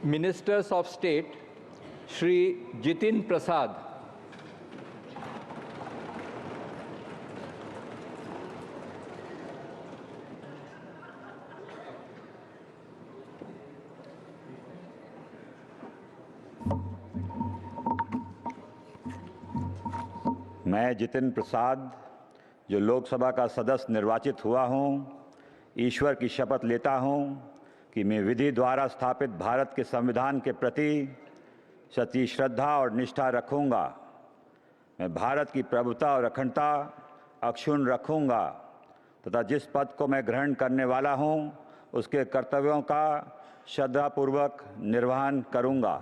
Ministers of State, Shri Jitin Prasad. मैं जितिन प्रसाद, जो लोकसभा का सदस्य निर्वाचित हुआ हूँ, ईश्वर की शपथ लेता हूँ कि मैं विधि द्वारा स्थापित भारत के संविधान के प्रति सच्ची श्रद्धा और निष्ठा रखूँगा। मैं भारत की प्रभुता और अखंडता अक्षुण्ण रखूँगा तथा जिस पद को मैं ग्रहण करने वाला हूँ उसके कर्तव्यों का श्रद्धापूर्वक निर्वहन करूँगा।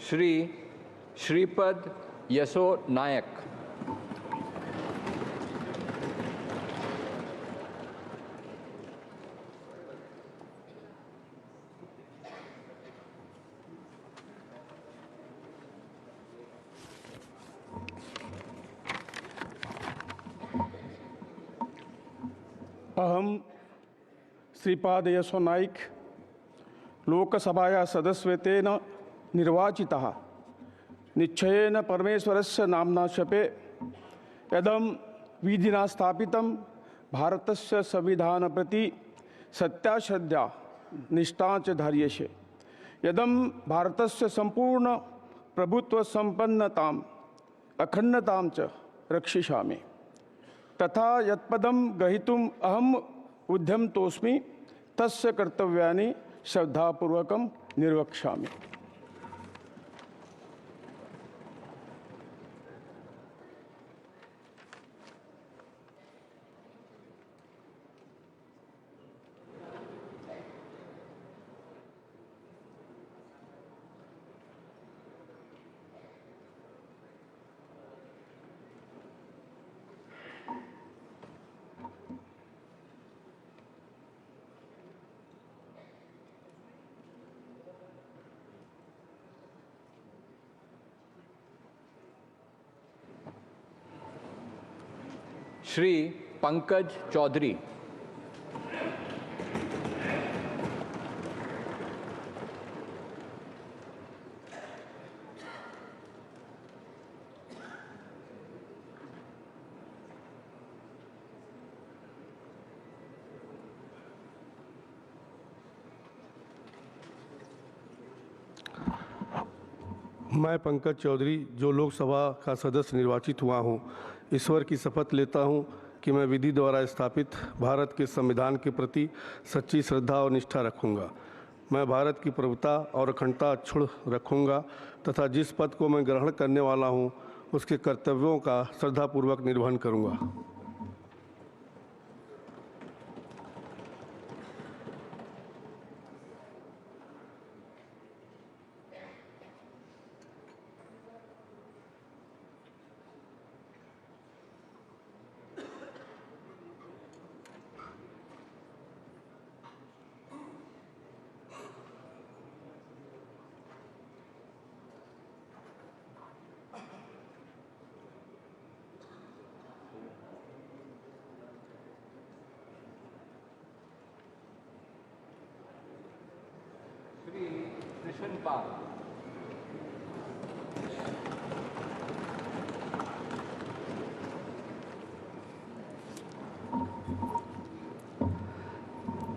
श्री श्रीपद यसो नायक। अहम श्रीपाद यसो नाइक लोकसभाया सदस्यत्वेन निर्वाचितः निश्चयेन परमेश्वरस्य नाम्ना शपे यदं विधिना स्थापितं भारतस्य संविधान प्रति सत्याश्रद्धा निष्ठा च धार्यसे। यदं भारतस्य संपूर्ण प्रभुत्व संपन्नताम् अखंडतां च रक्षिष्यामि तथा यत्पदं ग्रहीतुम् अहम् उद्यमतोऽस्मि तस्य कर्तव्यानि श्रद्धापूर्वकं निर्वक्ष्यामि। श्री पंकज चौधरी। मैं पंकज चौधरी, जो लोकसभा का सदस्य निर्वाचित हुआ हूँ, ईश्वर की शपथ लेता हूँ कि मैं विधि द्वारा स्थापित भारत के संविधान के प्रति सच्ची श्रद्धा और निष्ठा रखूँगा। मैं भारत की प्रभुता और अखंडता अक्षुण्ण रखूँगा तथा जिस पद को मैं ग्रहण करने वाला हूँ उसके कर्तव्यों का श्रद्धापूर्वक निर्वहन करूँगा।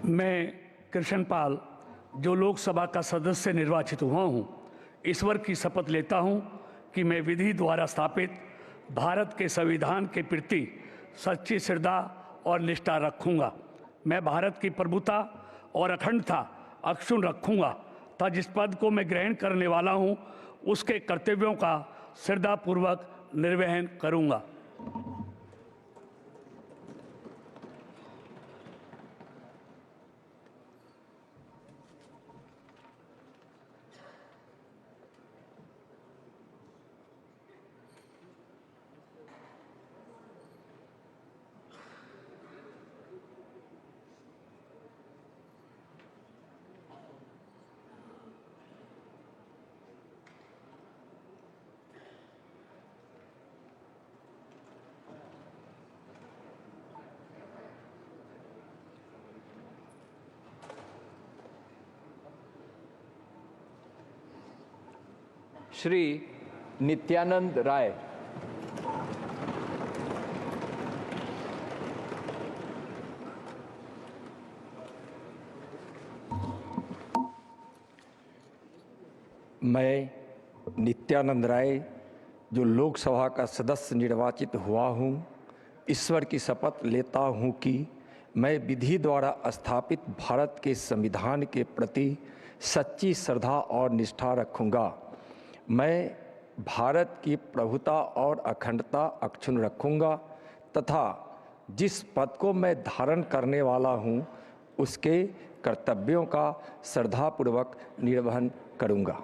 मैं कृष्णपाल, जो लोकसभा का सदस्य निर्वाचित हुआ हूँ, ईश्वर की शपथ लेता हूँ कि मैं विधि द्वारा स्थापित भारत के संविधान के प्रति सच्ची श्रद्धा और निष्ठा रखूँगा। मैं भारत की प्रभुता और अखंडता अक्षुण्ण रखूँगा तथा जिस पद को मैं ग्रहण करने वाला हूँ उसके कर्तव्यों का श्रद्धापूर्वक निर्वहन करूँगा। श्री नित्यानंद राय। मैं नित्यानंद राय जो लोकसभा का सदस्य निर्वाचित हुआ हूँ, ईश्वर की शपथ लेता हूँ कि मैं विधि द्वारा स्थापित भारत के संविधान के प्रति सच्ची श्रद्धा और निष्ठा रखूँगा। मैं भारत की प्रभुता और अखंडता अक्षुण्ण रखूँगा तथा जिस पद को मैं धारण करने वाला हूँ उसके कर्तव्यों का श्रद्धापूर्वक निर्वहन करूँगा।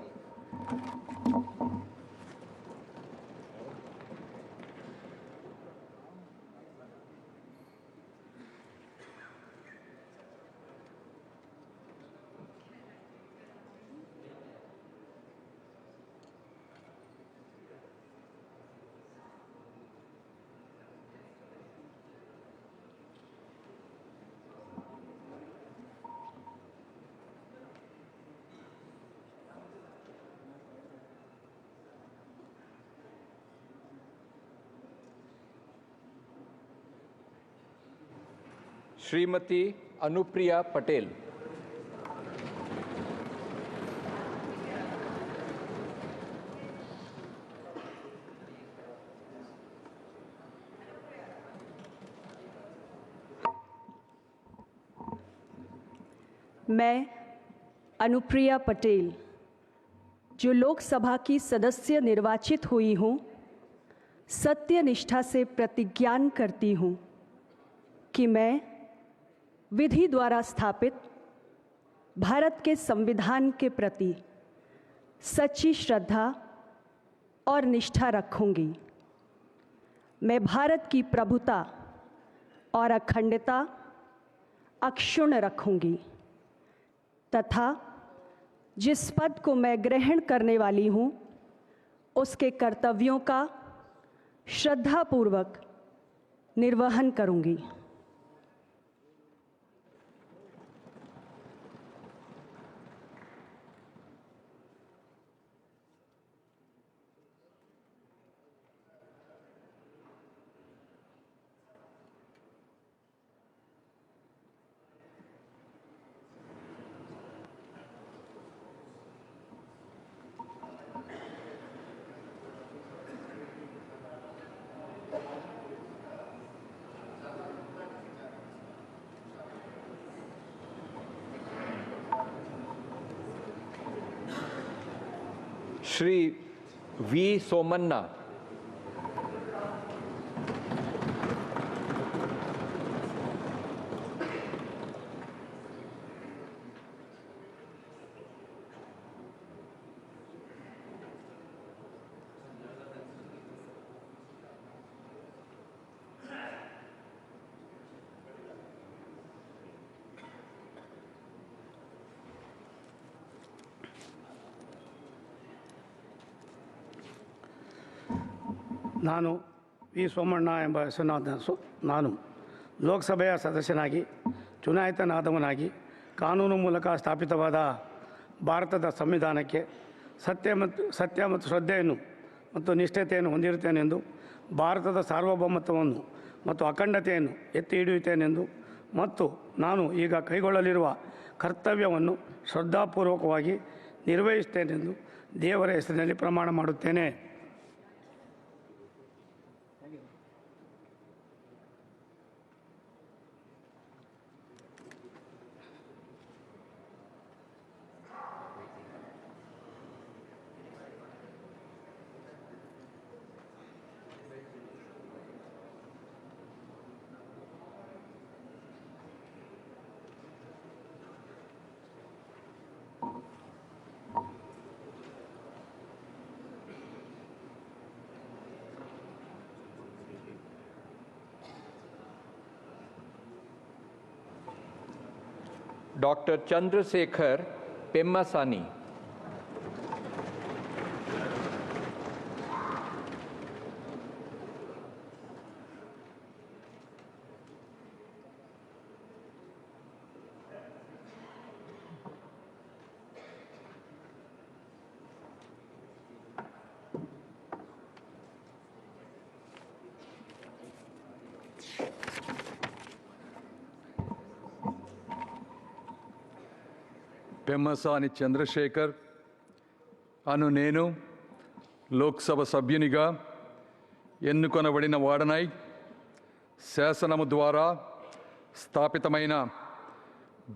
श्रीमती अनुप्रिया पटेल। मैं अनुप्रिया पटेल जो लोकसभा की सदस्य निर्वाचित हुई हूँ, सत्य निष्ठा से प्रतिज्ञान करती हूँ कि मैं विधि द्वारा स्थापित भारत के संविधान के प्रति सच्ची श्रद्धा और निष्ठा रखूंगी। मैं भारत की प्रभुता और अखंडता अक्षुण्ण रखूंगी तथा जिस पद को मैं ग्रहण करने वाली हूँ उसके कर्तव्यों का श्रद्धापूर्वक निर्वहन करूंगी। श्री वी सोमन्ना। ನಾನು ವಿ ಸೋಮಣ್ಣ ಎಂಬ ನಾನು ಲೋಕಸಭೆಯ ಸದಸ್ಯನಾಗಿ ಚುನಾಯಿತನಾದವನಾಗಿ ಕಾನೂನು ಮೂಲಕ ಸ್ಥಾಪಿತವಾದ ಭಾರತದ ಸಂವಿಧಾನಕ್ಕೆ ಸತ್ಯ ಮತ್ತು ಶ್ರದ್ಧೆಯನ್ನು ಮತ್ತು ನಿಷ್ಠತೆಯನ್ನು ಹೊಂದಿರುತ್ತೇನೆಂದು, ಭಾರತದ ಸಾರ್ವಭೌಮತ್ವವನ್ನು ಮತ್ತು ಅಖಂಡತೆಯನ್ನು ಎತ್ತಿ ಹಿಡಿಯುತ್ತೇನೆಂದು ಮತ್ತು ನಾನು ಈಗ ಕೈಗೊಳ್ಳಲಿರುವ ಕರ್ತವ್ಯವನ್ನು ಶ್ರದ್ಧಾಪೂರ್ವಕವಾಗಿ ನಿರ್ವಹಿಸುತ್ತೇನೆಂದು ದೇವರ ಹೆಸರಿನಲ್ಲಿ ಪ್ರಮಾಣ ಮಾಡುತ್ತೇನೆ. Dr. Chandrasekhar Pemmasani. Pemmasani Chandrasekhar అను నేను లోక్సభ సభ్యునిగా ఎన్నుకొనబడిన వాడనై శాసనము ద్వారా స్థాపితమైన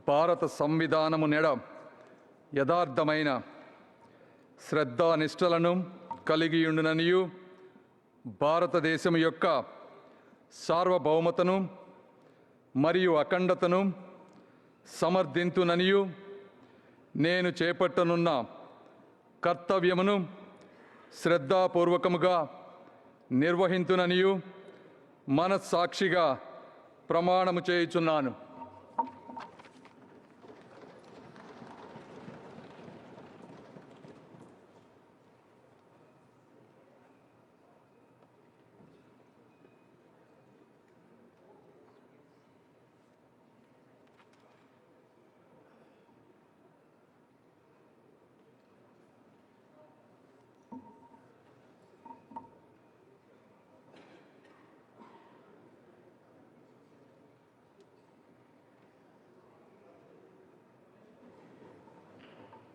భారత సంవిధానము నెడ యథార్థమైన శ్రద్ధానిష్టలను కలిగియుండుననియు భారతదేశము యొక్క సార్వభౌమతను మరియు అఖండతను సమర్థింతుననియు నేను చేపట్టనున్న కర్తవ్యమును శ్రద్ధాపూర్వకముగా నిర్వహింతుననియు మనస్సాక్షిగా ప్రమాణము చేయుచున్నాను.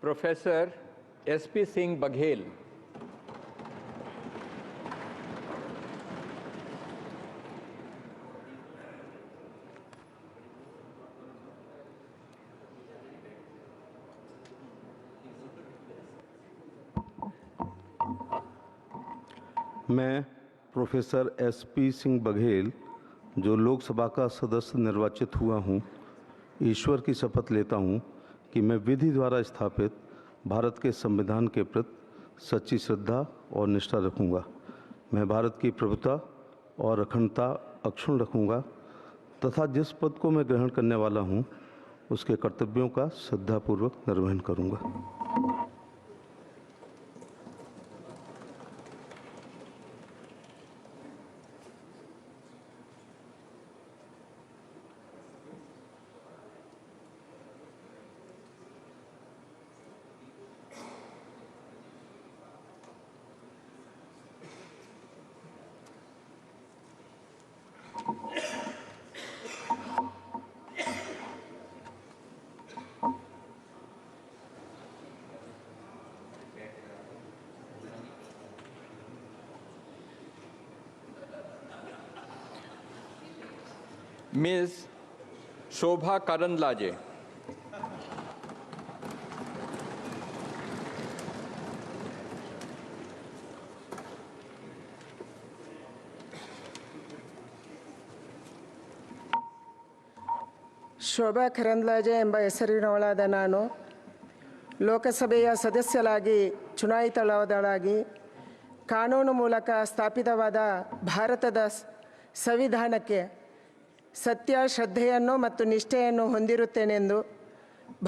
Professor S.P. Singh Baghel. मैं प्रोफेसर एस.पी. सिंह बघेल जो लोकसभा का सदस्य निर्वाचित हुआ हूँ, ईश्वर की शपथ लेता हूँ कि मैं विधि द्वारा स्थापित भारत के संविधान के प्रति सच्ची श्रद्धा और निष्ठा रखूँगा। मैं भारत की प्रभुता और अखंडता अक्षुण्ण रखूँगा तथा जिस पद को मैं ग्रहण करने वाला हूँ उसके कर्तव्यों का श्रद्धापूर्वक निर्वहन करूँगा। Ms. Shobha Karandlaje. Shobha Karandlaje ಎಂಬ ಹೆಸರಿನವಳಾದ ನಾನು ಲೋಕಸಭೆಯ ಸದಸ್ಯರಾಗಿ ಚುನಾಯಿತಳಾದಳಾಗಿ ಕಾನೂನು ಮೂಲಕ ಸ್ಥಾಪಿತವಾದ ಭಾರತದ ಸಂವಿಧಾನಕ್ಕೆ ಸತ್ಯ ಶ್ರದ್ಧೆಯನ್ನು ಮತ್ತು ನಿಷ್ಠೆಯನ್ನು ಹೊಂದಿರುತ್ತೇನೆಂದು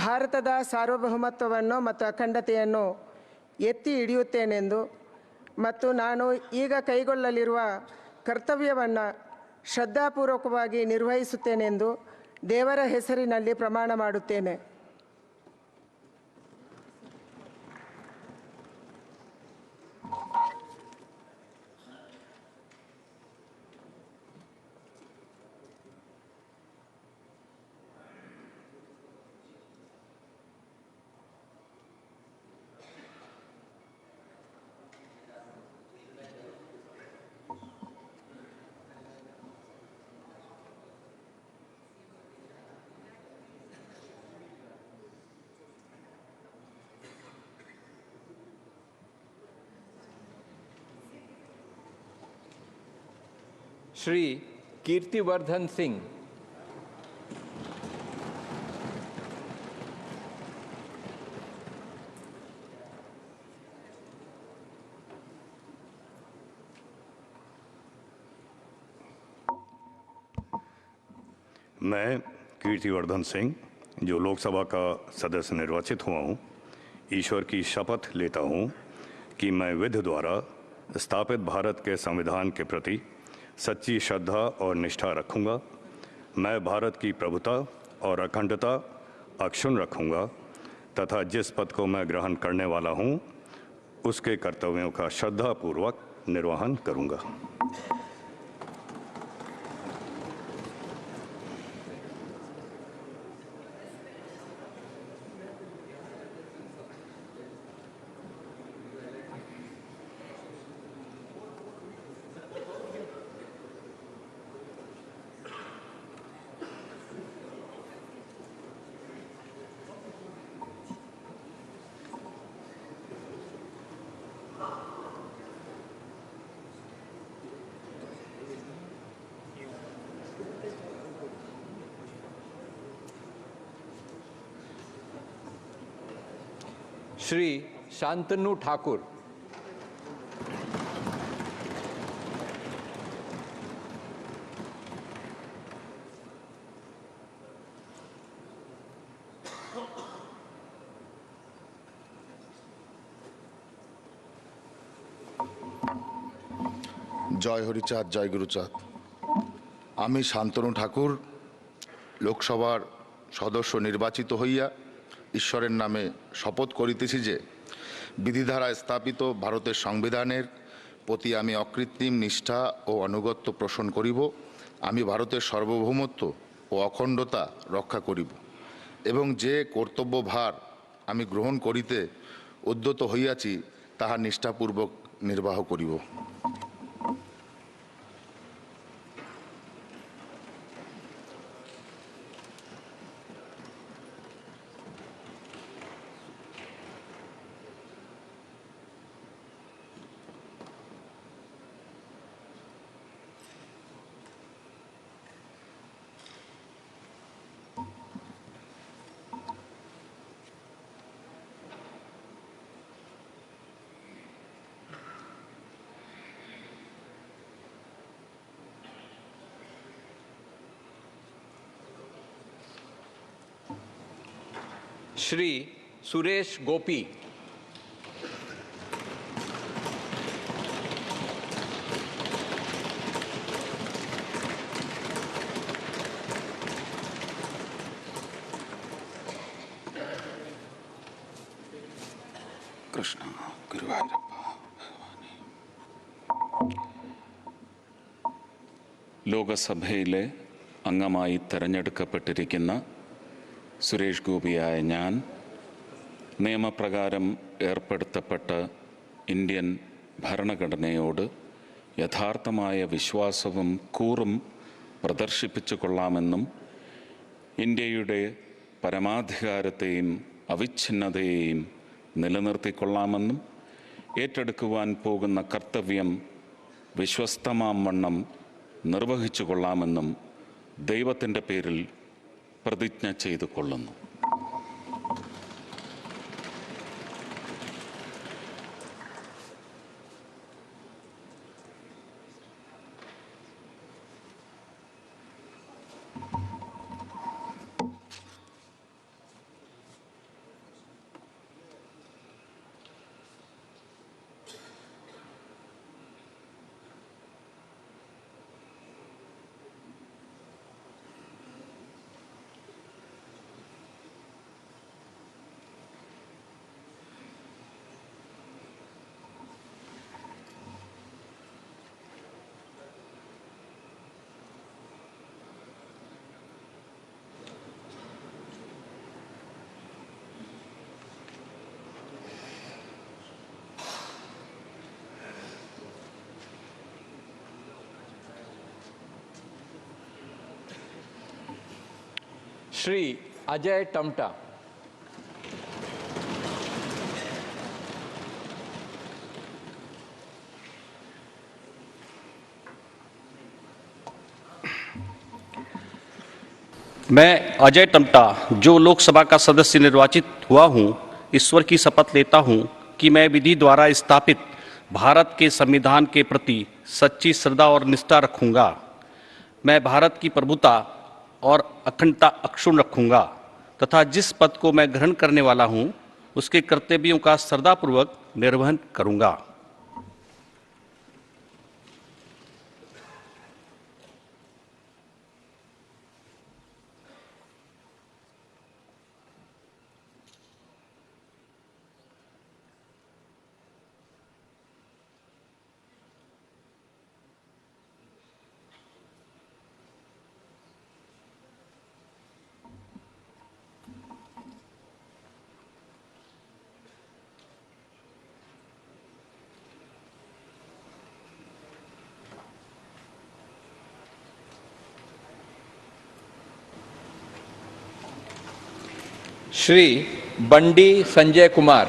ಭಾರತದ ಸಾರ್ವಭೌಮತ್ವವನ್ನು ಮತ್ತು ಅಖಂಡತೆಯನ್ನು ಎತ್ತಿ ಹಿಡಿಯುತ್ತೇನೆಂದು ಮತ್ತು ನಾನು ಈಗ ಕೈಗೊಳ್ಳಲಿರುವ ಕರ್ತವ್ಯವನ್ನು ಶ್ರದ್ಧಾಪೂರ್ವಕವಾಗಿ ನಿರ್ವಹಿಸುತ್ತೇನೆಂದು ದೇವರ ಹೆಸರಿನಲ್ಲಿ ಪ್ರಮಾಣ ಮಾಡುತ್ತೇನೆ. श्री कीर्तिवर्धन सिंह. मैं कीर्तिवर्धन सिंह जो लोकसभा का सदस्य निर्वाचित हुआ हूँ, ईश्वर की शपथ लेता हूँ कि मैं विधि द्वारा स्थापित भारत के संविधान के प्रति सच्ची श्रद्धा और निष्ठा रखूँगा। मैं भारत की प्रभुता और अखंडता अक्षुण्ण रखूँगा तथा जिस पद को मैं ग्रहण करने वाला हूँ उसके कर्तव्यों का श्रद्धापूर्वक निर्वहन करूँगा। श्री शांतनु ठाकुर। জয় হরিচাঁদ, জয় গুরুচাঁদ। আমি শান্তনু ঠাকুর লোকসভার সদস্য নির্বাচিত হইয়া ঈশ্বরের নামে শপথ করিতেছি যে বিধি দ্বারা স্থাপিত ভারতের সংবিধানের প্রতি আমি অকৃত্রিম নিষ্ঠা ও আনুগত্য পোষণ করিব। আমি ভারতের সার্বভৌমত্ব ও অখণ্ডতা রক্ষা করিব এবং যে কর্তব্যভার আমি গ্রহণ করিতে উদ্যত হইয়াছি তাহা নিষ্ঠাপূর্বক নির্বাহ করিব। श्री सुरेश गोपी। കൃഷ്ണ ഗുരുവായൂരപ്പ ലോകസഭയിലെ അംഗമായി തെരഞ്ഞെടുക്കപ്പെട്ടിരിക്കുന്ന സുരേഷ് ഗോപിയായ ഞാൻ നിയമപ്രകാരം ഏർപ്പെടുത്തപ്പെട്ട ഇന്ത്യൻ ഭരണഘടനയോട് യഥാർത്ഥമായ വിശ്വാസവും കൂറും പ്രദർശിപ്പിച്ചു കൊള്ളാമെന്നും ഇന്ത്യയുടെ പരമാധികാരത്തെയും അവിച്ഛിന്നതയെയും നിലനിർത്തിക്കൊള്ളാമെന്നും ഏറ്റെടുക്കുവാൻ പോകുന്ന കർത്തവ്യം വിശ്വസ്തമാം വണ്ണം നിർവഹിച്ചു കൊള്ളാമെന്നും ദൈവത്തിൻ്റെ പേരിൽ പ്രതിജ്ഞ ചെയ്തു കൊള്ളുന്നു. श्री अजय टमटा। मैं अजय टमटा जो लोकसभा का सदस्य निर्वाचित हुआ हूं, ईश्वर की शपथ लेता हूं कि मैं विधि द्वारा स्थापित भारत के संविधान के प्रति सच्ची श्रद्धा और निष्ठा रखूंगा। मैं भारत की प्रभुता और अखंडता अक्षुण्ण रखूंगा तथा जिस पद को मैं ग्रहण करने वाला हूं उसके कर्तव्यों का श्रद्धापूर्वक निर्वहन करूंगा। श्री बंडी संजय कुमार।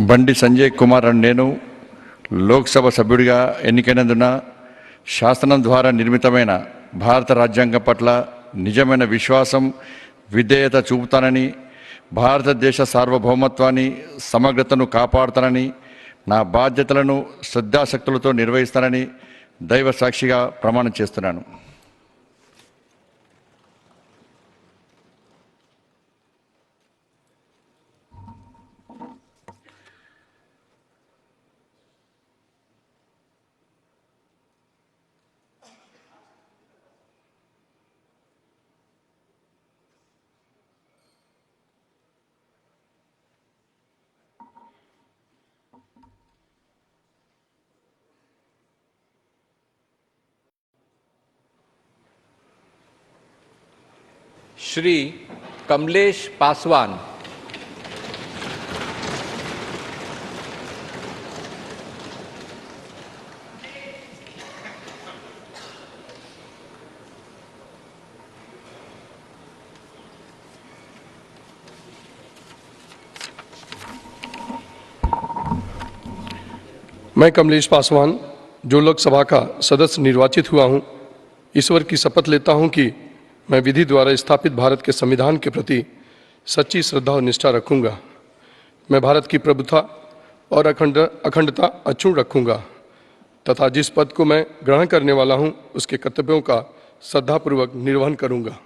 బండి సంజయ్ కుమార్ అని నేను లోక్సభ సభ్యుడిగా ఎన్నికైనందున శాసనం ద్వారా నిర్మితమైన భారత రాజ్యాంగం పట్ల నిజమైన విశ్వాసం విధేయత చూపుతానని, భారతదేశ సార్వభౌమత్వాన్ని సమగ్రతను కాపాడుతానని, నా బాధ్యతలను శ్రద్ధాశక్తులతో నిర్వహిస్తానని దైవ సాక్షిగా ప్రమాణం చేస్తున్నాను. श्री कमलेश पासवान। मैं कमलेश पासवान जो लोकसभा का सदस्य निर्वाचित हुआ हूं, ईश्वर की शपथ लेता हूं कि मैं विधि द्वारा स्थापित भारत के संविधान के प्रति सच्ची श्रद्धा और निष्ठा रखूंगा। मैं भारत की प्रभुता और अखंडता अक्षुण्ण रखूंगा तथा जिस पद को मैं ग्रहण करने वाला हूं उसके कर्तव्यों का श्रद्धापूर्वक निर्वहन करूंगा।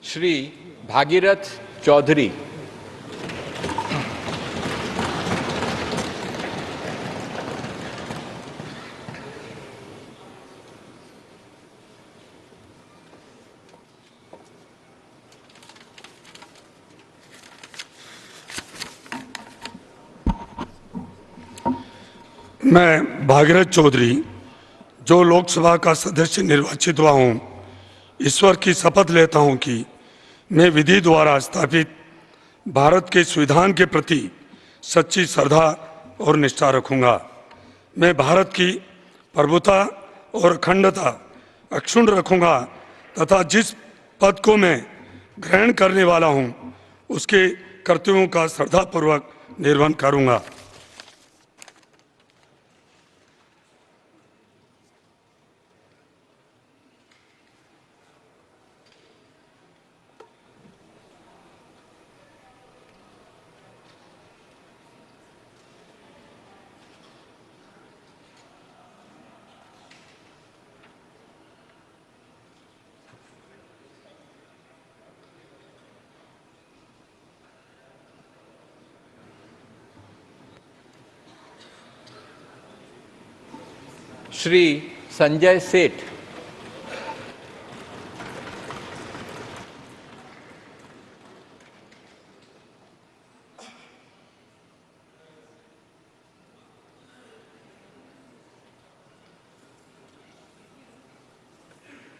श्री भागीरथ चौधरी। मैं भागीरथ चौधरी जो लोकसभा का सदस्य निर्वाचित हुआ हूं, ईश्वर की शपथ लेता हूं कि मैं विधि द्वारा स्थापित भारत के संविधान के प्रति सच्ची श्रद्धा और निष्ठा रखूंगा। मैं भारत की प्रभुता और अखंडता अक्षुण्ण रखूंगा तथा जिस पद को मैं ग्रहण करने वाला हूं उसके कर्तव्यों का श्रद्धापूर्वक निर्वहन करूंगा। श्री संजय सेठ।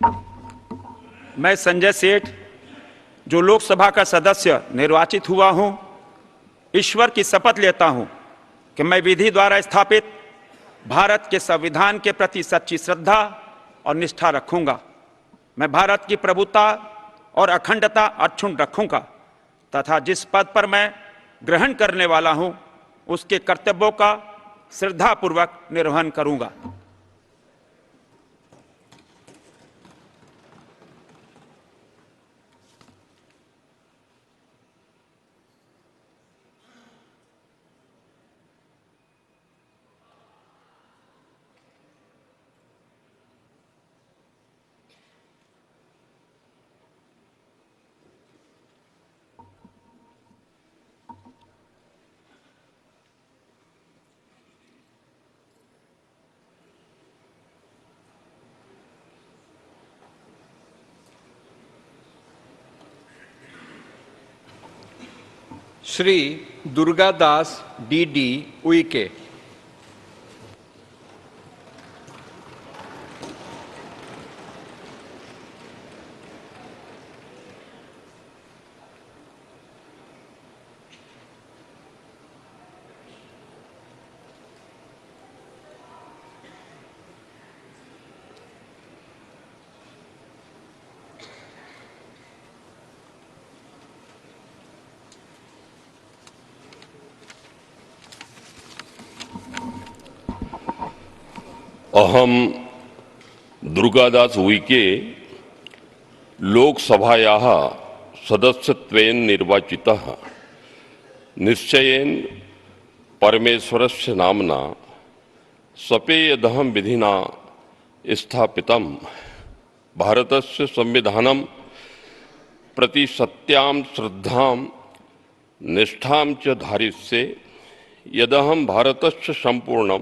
मैं संजय सेठ जो लोकसभा का सदस्य निर्वाचित हुआ हूं, ईश्वर की शपथ लेता हूं कि मैं विधि द्वारा स्थापित भारत के संविधान के प्रति सच्ची श्रद्धा और निष्ठा रखूंगा। मैं भारत की प्रभुता और अखंडता अक्षुण्ण रखूंगा तथा जिस पद पर मैं ग्रहण करने वाला हूं उसके कर्तव्यों का श्रद्धापूर्वक निर्वहन करूंगा। श्री दुर्गादास डी उइके। अहम दुर्गादास उइके लोकसभायाः सदस्यत्वेन निर्वाचितः निश्चयेन परमेश्वरस्य नाम्ना सपेयदहं विधिना स्थापितं भारतस्य संविधानं प्रति सत्यां श्रद्धां निष्ठां च धारिष्ये यदहं भारतस्य संपूर्ण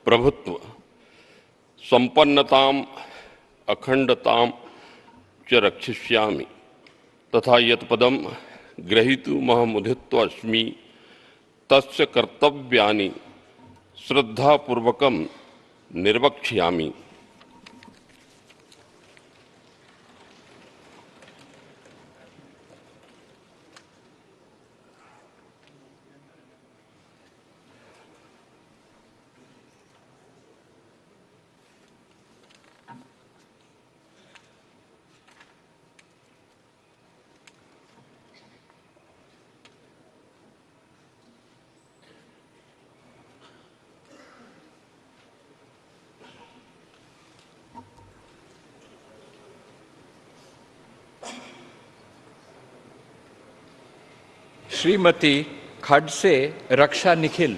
प्रभुत्व संपन्नताम् अखंडताम् च रक्षिष्यामि तथा यत्पदं ग्रहीतुमहमुदितोऽस्मि तस्य कर्तव्यानि श्रद्धापूर्वकं निर्वक्ष्यामि। श्रीमती खडसे रक्षा निखिल।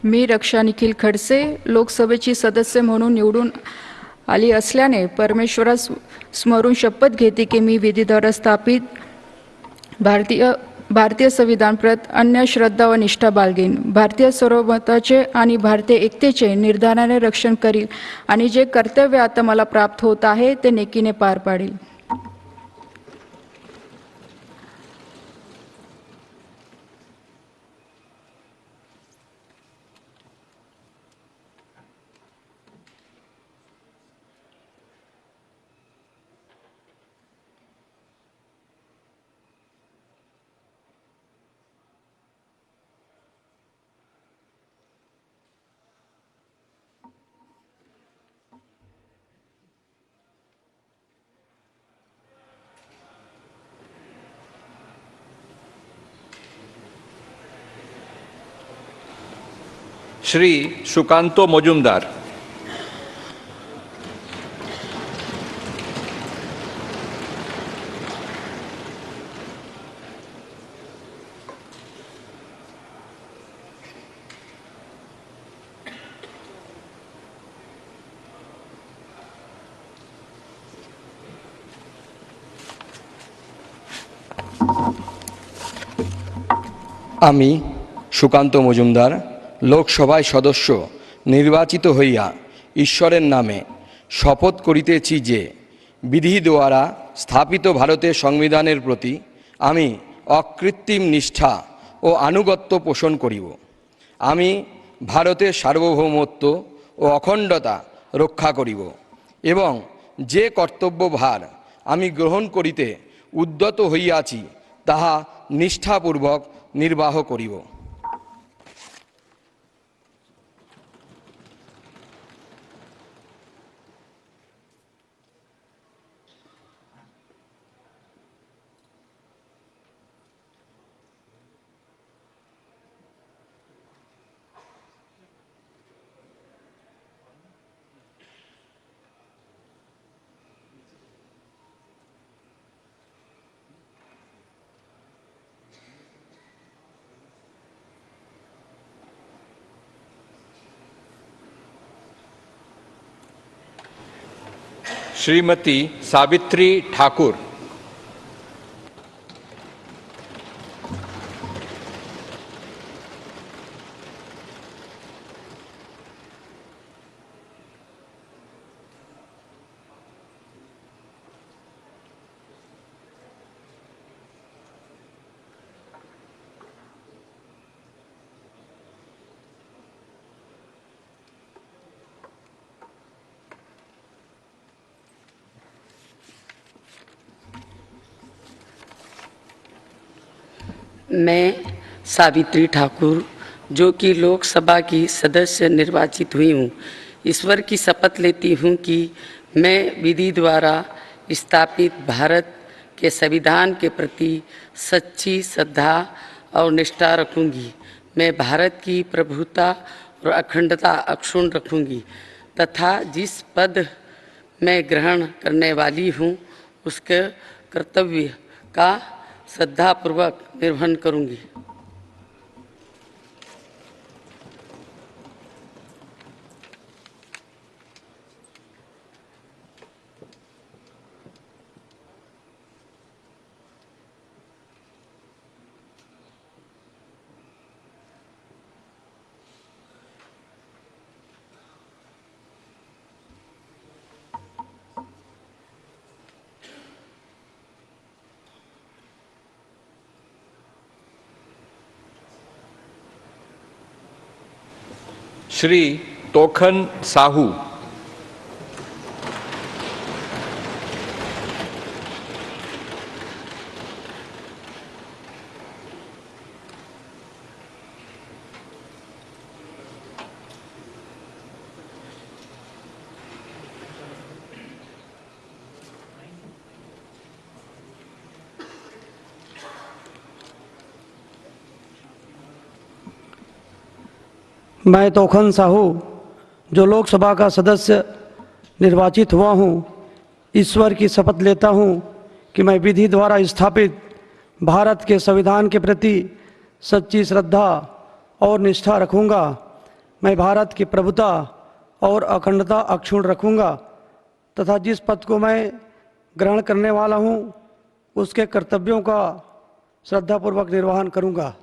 मी रक्षा निखिल खडसे लोकसभेची सदस्य म्हणून निवडून आली असल्याने परमेश्वरास स्मरून शपथ घेते की मी विधीद्वारा स्थापित भारतीय संविधान प्रत अन्य श्रद्धा व निष्ठा बाळगेन, भारतीय सार्वभौमत्वाचे आणि भारतीय एकतेचे निर्धाराने रक्षण करील आणि जे कर्तव्य आता मला प्राप्त होत आहे ते नेकीने पार पाडेल। श्री सुकांतो मजुमदार। আমি সুকান্ত মজুমদার লোকসভায় সদস্য নির্বাচিত হইয়া ঈশ্বরের নামে শপথ করিতেছি যে বিধি দ্বারা স্থাপিত ভারতের সংবিধানের প্রতি আমি অকৃত্রিম নিষ্ঠা ও আনুগত্য পোষণ করিব। আমি ভারতের সার্বভৌমত্ব ও অখণ্ডতা রক্ষা করিব এবং যে কর্তব্যভার আমি গ্রহণ করিতে উদ্যত হইয়াছি তাহা নিষ্ঠাপূর্বক নির্বাহ করিব। श्रीमती सावित्री ठाकुर। मैं सावित्री ठाकुर जो कि लोकसभा की सदस्य निर्वाचित हुई हूँ, ईश्वर की शपथ लेती हूँ कि मैं विधि द्वारा स्थापित भारत के संविधान के प्रति सच्ची श्रद्धा और निष्ठा रखूँगी। मैं भारत की प्रभुता और अखंडता अक्षुण्ण रखूँगी तथा जिस पद मैं ग्रहण करने वाली हूँ उसके कर्तव्य का श्रद्धापूर्वक निर्वहन करूँगी। श्री तोखन साहू। मैं तोखन साहू जो लोकसभा का सदस्य निर्वाचित हुआ हूँ, ईश्वर की शपथ लेता हूँ कि मैं विधि द्वारा स्थापित भारत के संविधान के प्रति सच्ची श्रद्धा और निष्ठा रखूँगा। मैं भारत की प्रभुता और अखंडता अक्षुण्ण रखूँगा तथा जिस पद को मैं ग्रहण करने वाला हूँ उसके कर्तव्यों का श्रद्धापूर्वक निर्वहन करूँगा।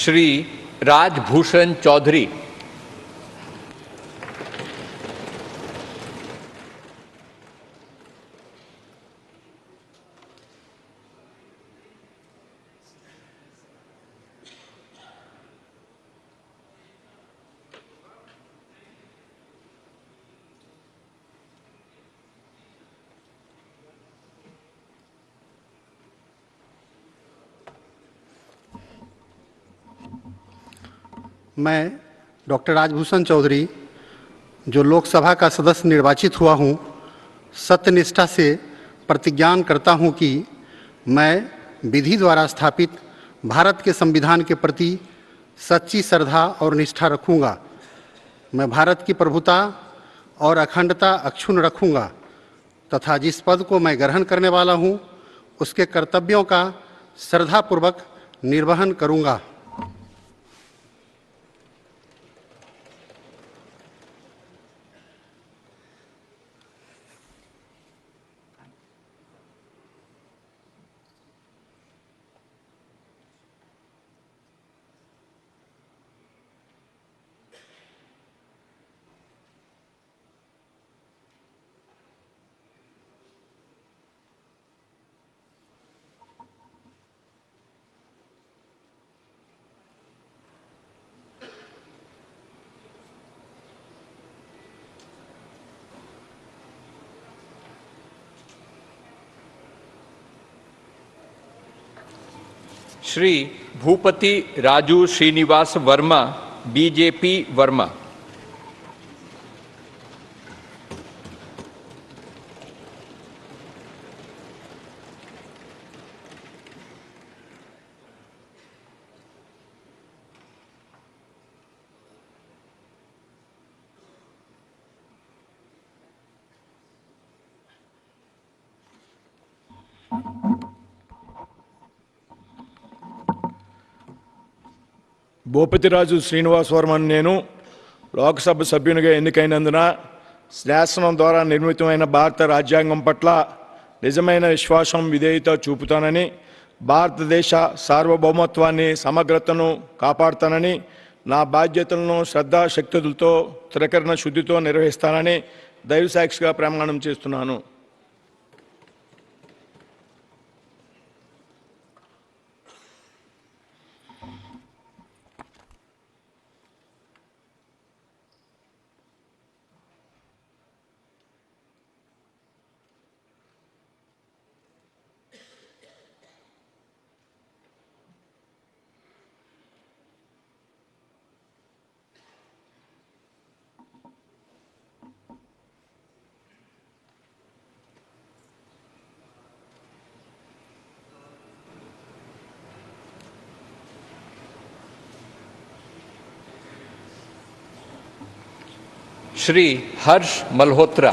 श्री राजभूषण चौधरी। मैं डॉक्टर राजभूषण चौधरी जो लोकसभा का सदस्य निर्वाचित हुआ हूँ, सत्यनिष्ठा से प्रतिज्ञान करता हूँ कि मैं विधि द्वारा स्थापित भारत के संविधान के प्रति सच्ची श्रद्धा और निष्ठा रखूँगा। मैं भारत की प्रभुता और अखंडता अक्षुण्ण रखूँगा तथा जिस पद को मैं ग्रहण करने वाला हूँ उसके कर्तव्यों का श्रद्धापूर्वक निर्वहन करूँगा। श्री भूपति राजू श्रीनिवास वर्मा, बीजेपी वर्मा। భూపతిరాజు శ్రీనివాస్ వర్మన్ నేను లోక్సభ సభ్యునిగా ఎన్నికైనందున శాసనం ద్వారా నిర్మితమైన భారత రాజ్యాంగం పట్ల నిజమైన విశ్వాసం విధేయత చూపుతానని, భారతదేశ సార్వభౌమత్వాన్ని సమగ్రతను కాపాడుతానని, నా బాధ్యతలను శ్రద్ధాశక్తులతో త్రికరణ శుద్ధితో నిర్వహిస్తానని దైవసాక్షిగా ప్రమాణం చేస్తున్నాను. श्री हर्ष मल्होत्रा।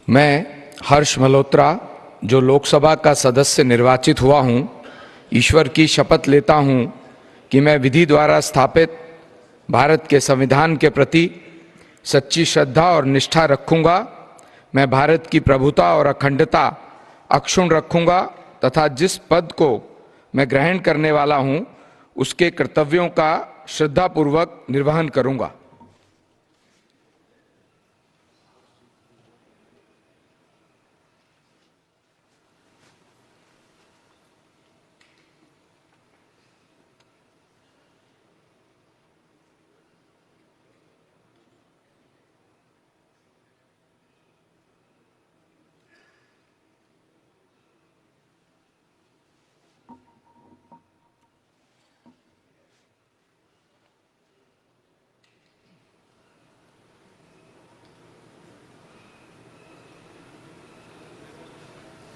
मैं हर्ष मल्होत्रा, जो लोकसभा का सदस्य निर्वाचित हुआ हूँ, ईश्वर की शपथ लेता हूँ कि मैं विधि द्वारा स्थापित भारत के संविधान के प्रति सच्ची श्रद्धा और निष्ठा रखूँगा। मैं भारत की प्रभुता और अखंडता अक्षुण्ण रखूँगा तथा जिस पद को मैं ग्रहण करने वाला हूँ उसके कर्तव्यों का श्रद्धापूर्वक निर्वहन करूँगा।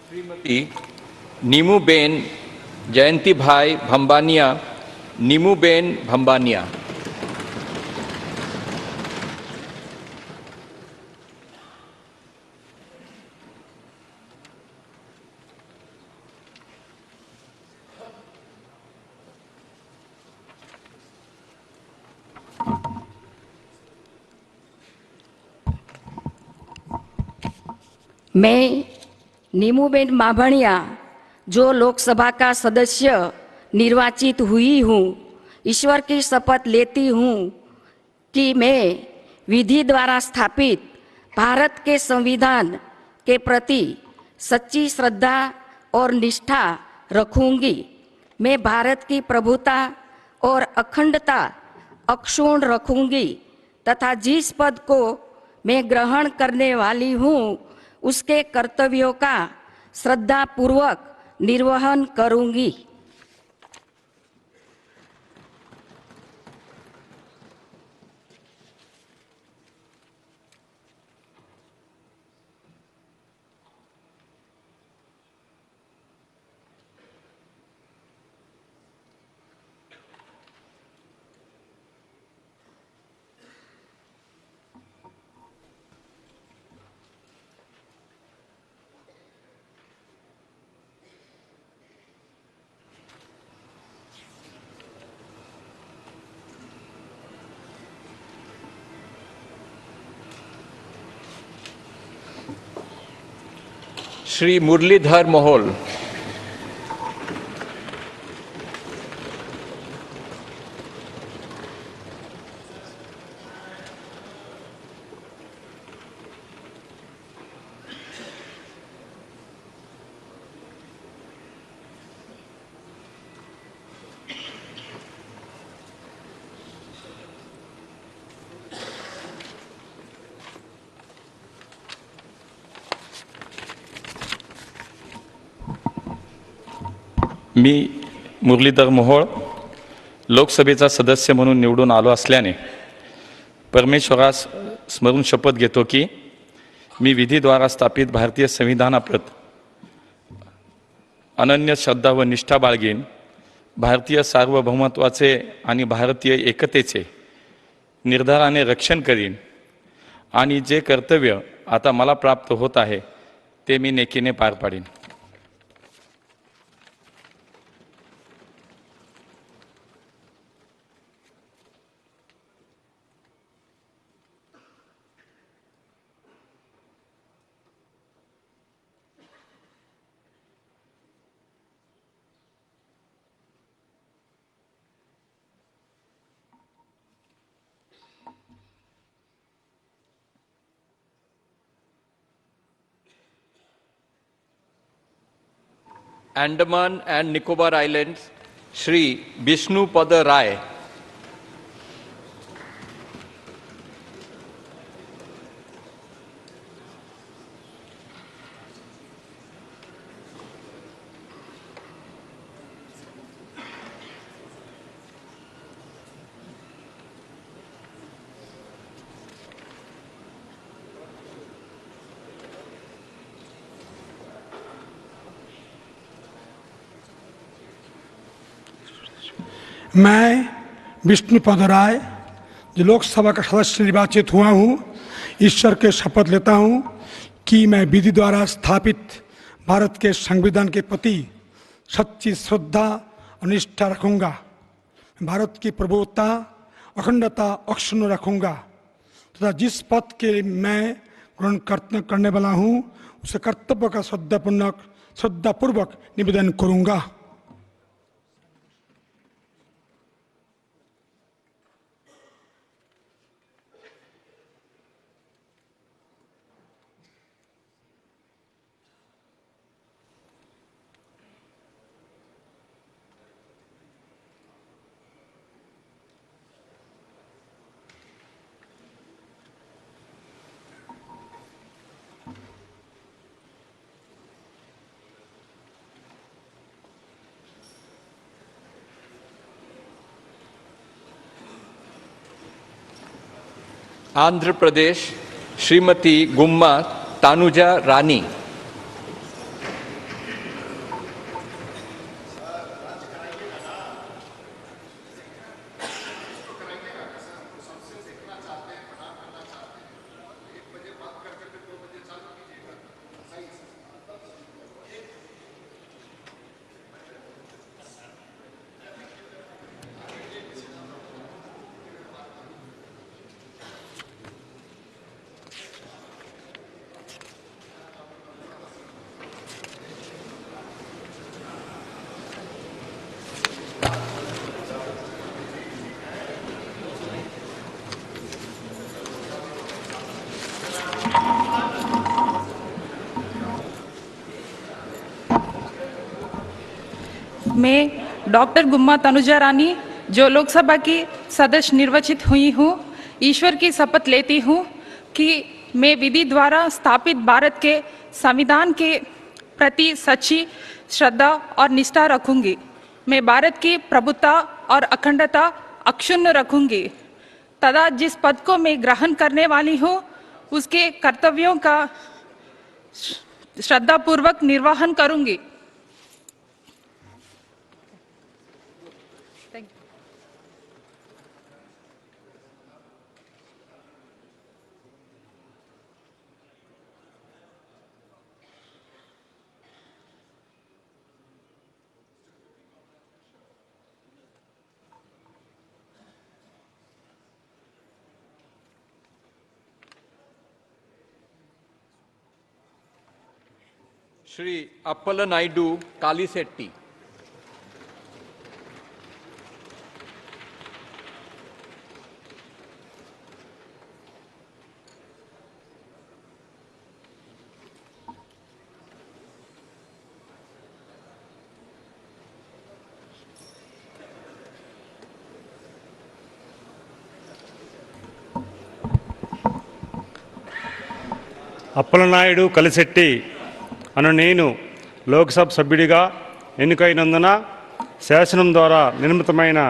श्रीमती नीमूबेन जयंतीभाई भंबानिया, नीमूबेन भंबानिया। मैं नीमूबेन माभणिया, जो लोकसभा का सदस्य निर्वाचित हुई हूँ, ईश्वर की शपथ लेती हूँ कि मैं विधि द्वारा स्थापित भारत के संविधान के प्रति सच्ची श्रद्धा और निष्ठा रखूंगी मैं भारत की प्रभुता और अखंडता अक्षुण्ण रखूंगी तथा जिस पद को मैं ग्रहण करने वाली हूँ उसके कर्तव्यों का श्रद्धापूर्वक निर्वहन करूंगी। श्री मुरलीधर मोहोल। मी मुरलीधर मोहोळ लोकसभेचा सदस्य म्हणून निवडून आलो असल्याने परमेश्वरास स्मरून शपथ घेतो की मी विधीद्वारा स्थापित भारतीय संविधानाप्रत अनन्य श्रद्धा व निष्ठा बाळगीन, भारतीय सार्वभौमत्वाचे आणि भारतीय एकतेचे निर्धाराने रक्षण करीन आणि जे कर्तव्य आता मला प्राप्त होत आहे ते मी नेकीने पार पाडीन। अंडमान एंड निकोबार आइलैंड्स श्री विष्णुपद राय। मैं विष्णुपद राय जो लोकसभा का सदस्य निर्वाचित हुआ हूँ, ईश्वर के शपथ लेता हूँ कि मैं विधि द्वारा स्थापित भारत के संविधान के प्रति सच्ची श्रद्धा और निष्ठा रखूँगा। भारत की प्रभुता अखंडता अक्षुण्ण रखूँगा तथा जिस पद के मैं ग्रहण करने वाला हूँ उसे कर्तव्य का श्रद्धापूर्वक निवेदन करूँगा। आंध्र प्रदेश श्रीमती गुम्मा तानुजा रानी। मैं डॉक्टर गुम्मा तनुजा रानी, जो लोकसभा की सदस्य निर्वाचित हुई हूँ, ईश्वर की शपथ लेती हूँ कि मैं विधि द्वारा स्थापित भारत के संविधान के प्रति सच्ची श्रद्धा और निष्ठा रखूंगी। मैं भारत की प्रभुता और अखंडता अक्षुण्ण रखूंगी तथा जिस पद को मैं ग्रहण करने वाली हूँ उसके कर्तव्यों का श्रद्धापूर्वक निर्वहन करूंगी। श्री अप्पल नायडू कालीसेट्टी। అప్పలనాయుడు కలిశెట్టి అను నేను లోక్సభ సభ్యుడిగా ఎన్నికైనందున శాసనం ద్వారా నిర్మితమైన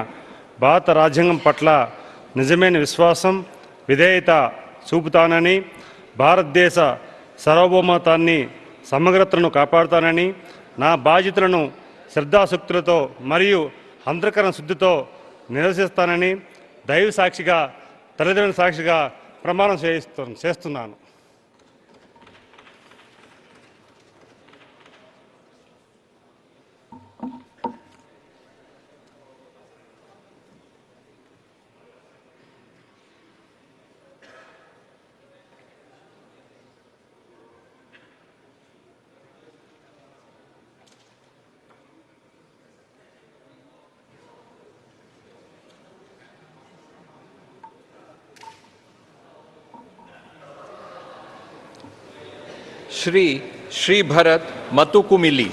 భారత రాజ్యాంగం పట్ల నిజమైన విశ్వాసం విధేయత చూపుతానని, భారతదేశ సార్వభౌమత్వాన్ని సమగ్రతను కాపాడుతానని, నా బాధ్యతలను శ్రద్ధాశక్తులతో మరియు అంతఃకరణ శుద్ధితో నిర్వహిస్తానని దైవ సాక్షిగా తల్లిదండ్రుల సాక్షిగా ప్రమాణం చేస్తున్నాను. श्री श्री भरत मतुकुमिली।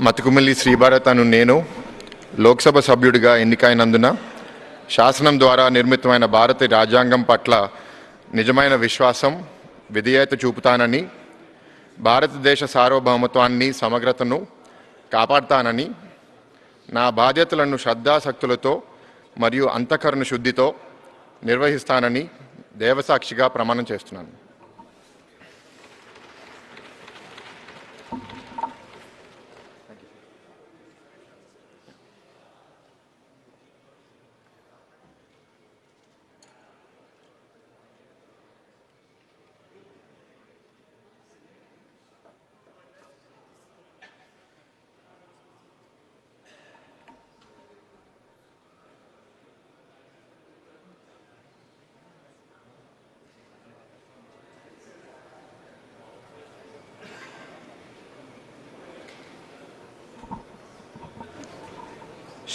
మతుకుమిల్లి శ్రీభారత్ అను నేను లోక్సభ సభ్యుడిగా ఎన్నికైనందున శాసనం ద్వారా నిర్మితమైన భారత రాజ్యాంగం పట్ల నిజమైన విశ్వాసం విధేయత చూపుతానని, భారతదేశ సార్వభౌమత్వాన్ని సమగ్రతను కాపాడుతానని, నా బాధ్యతలను శ్రద్ధాశక్తులతో మరియు అంతఃకరణ శుద్ధితో నిర్వహిస్తానని దేవసాక్షిగా ప్రమాణం చేస్తున్నాను.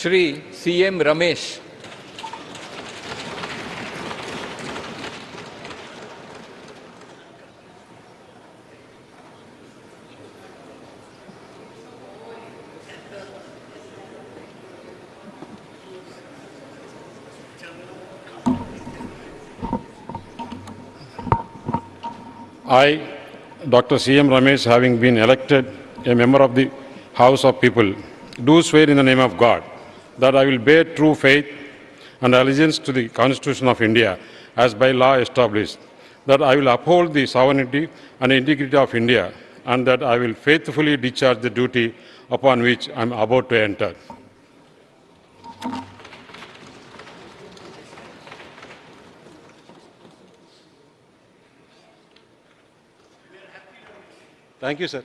Shri CM Ramesh. I, Dr. C.M. Ramesh, having been elected a member of the House of People, do swear in the name of God that I will bear true faith and allegiance to the Constitution of India as by law established, that I will uphold the sovereignty and integrity of India, and that I will faithfully discharge the duty upon which I am about to enter. Thank you, sir.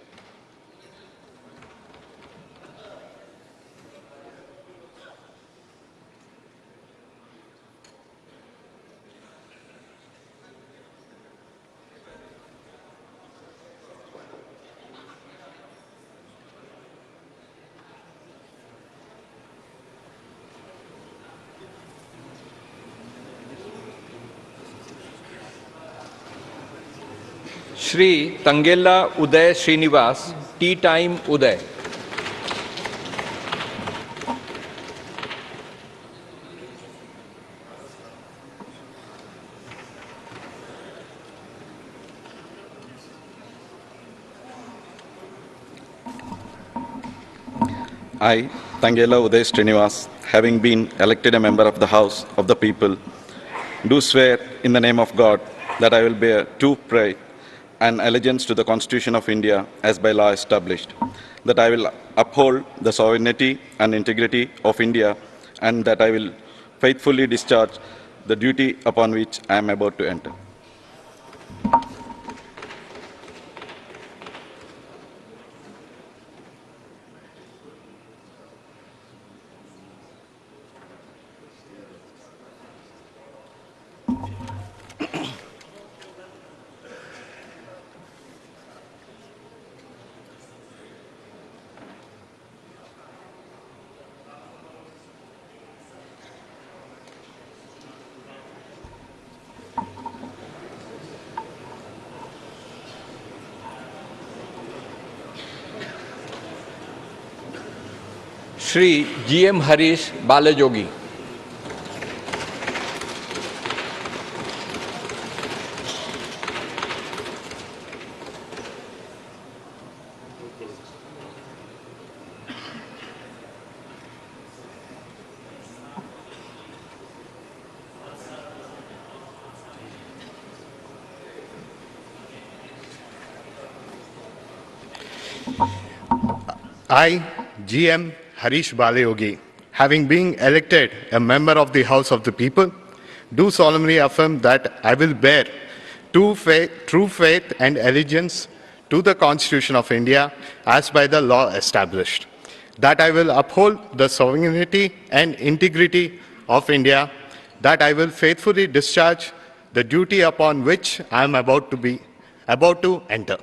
Shri Tangela Uday Srinivas, T टाइम Uday. I, Tangela Uday Srinivas, having been elected a member of the House of the People, do swear in the name of God that I will bear true pride and allegiance to the Constitution of India as by law established, that I will uphold the sovereignty and integrity of India, and that I will faithfully discharge the duty upon which I am about to enter. Shri GM Harish Baljogi. I, GM Harish Balayogi, having been elected a member of the House of the People, do solemnly affirm that I will bear true faith and allegiance to the Constitution of India as by the law established, that I will uphold the sovereignty and integrity of India, that I will faithfully discharge the duty upon which I am about to enter.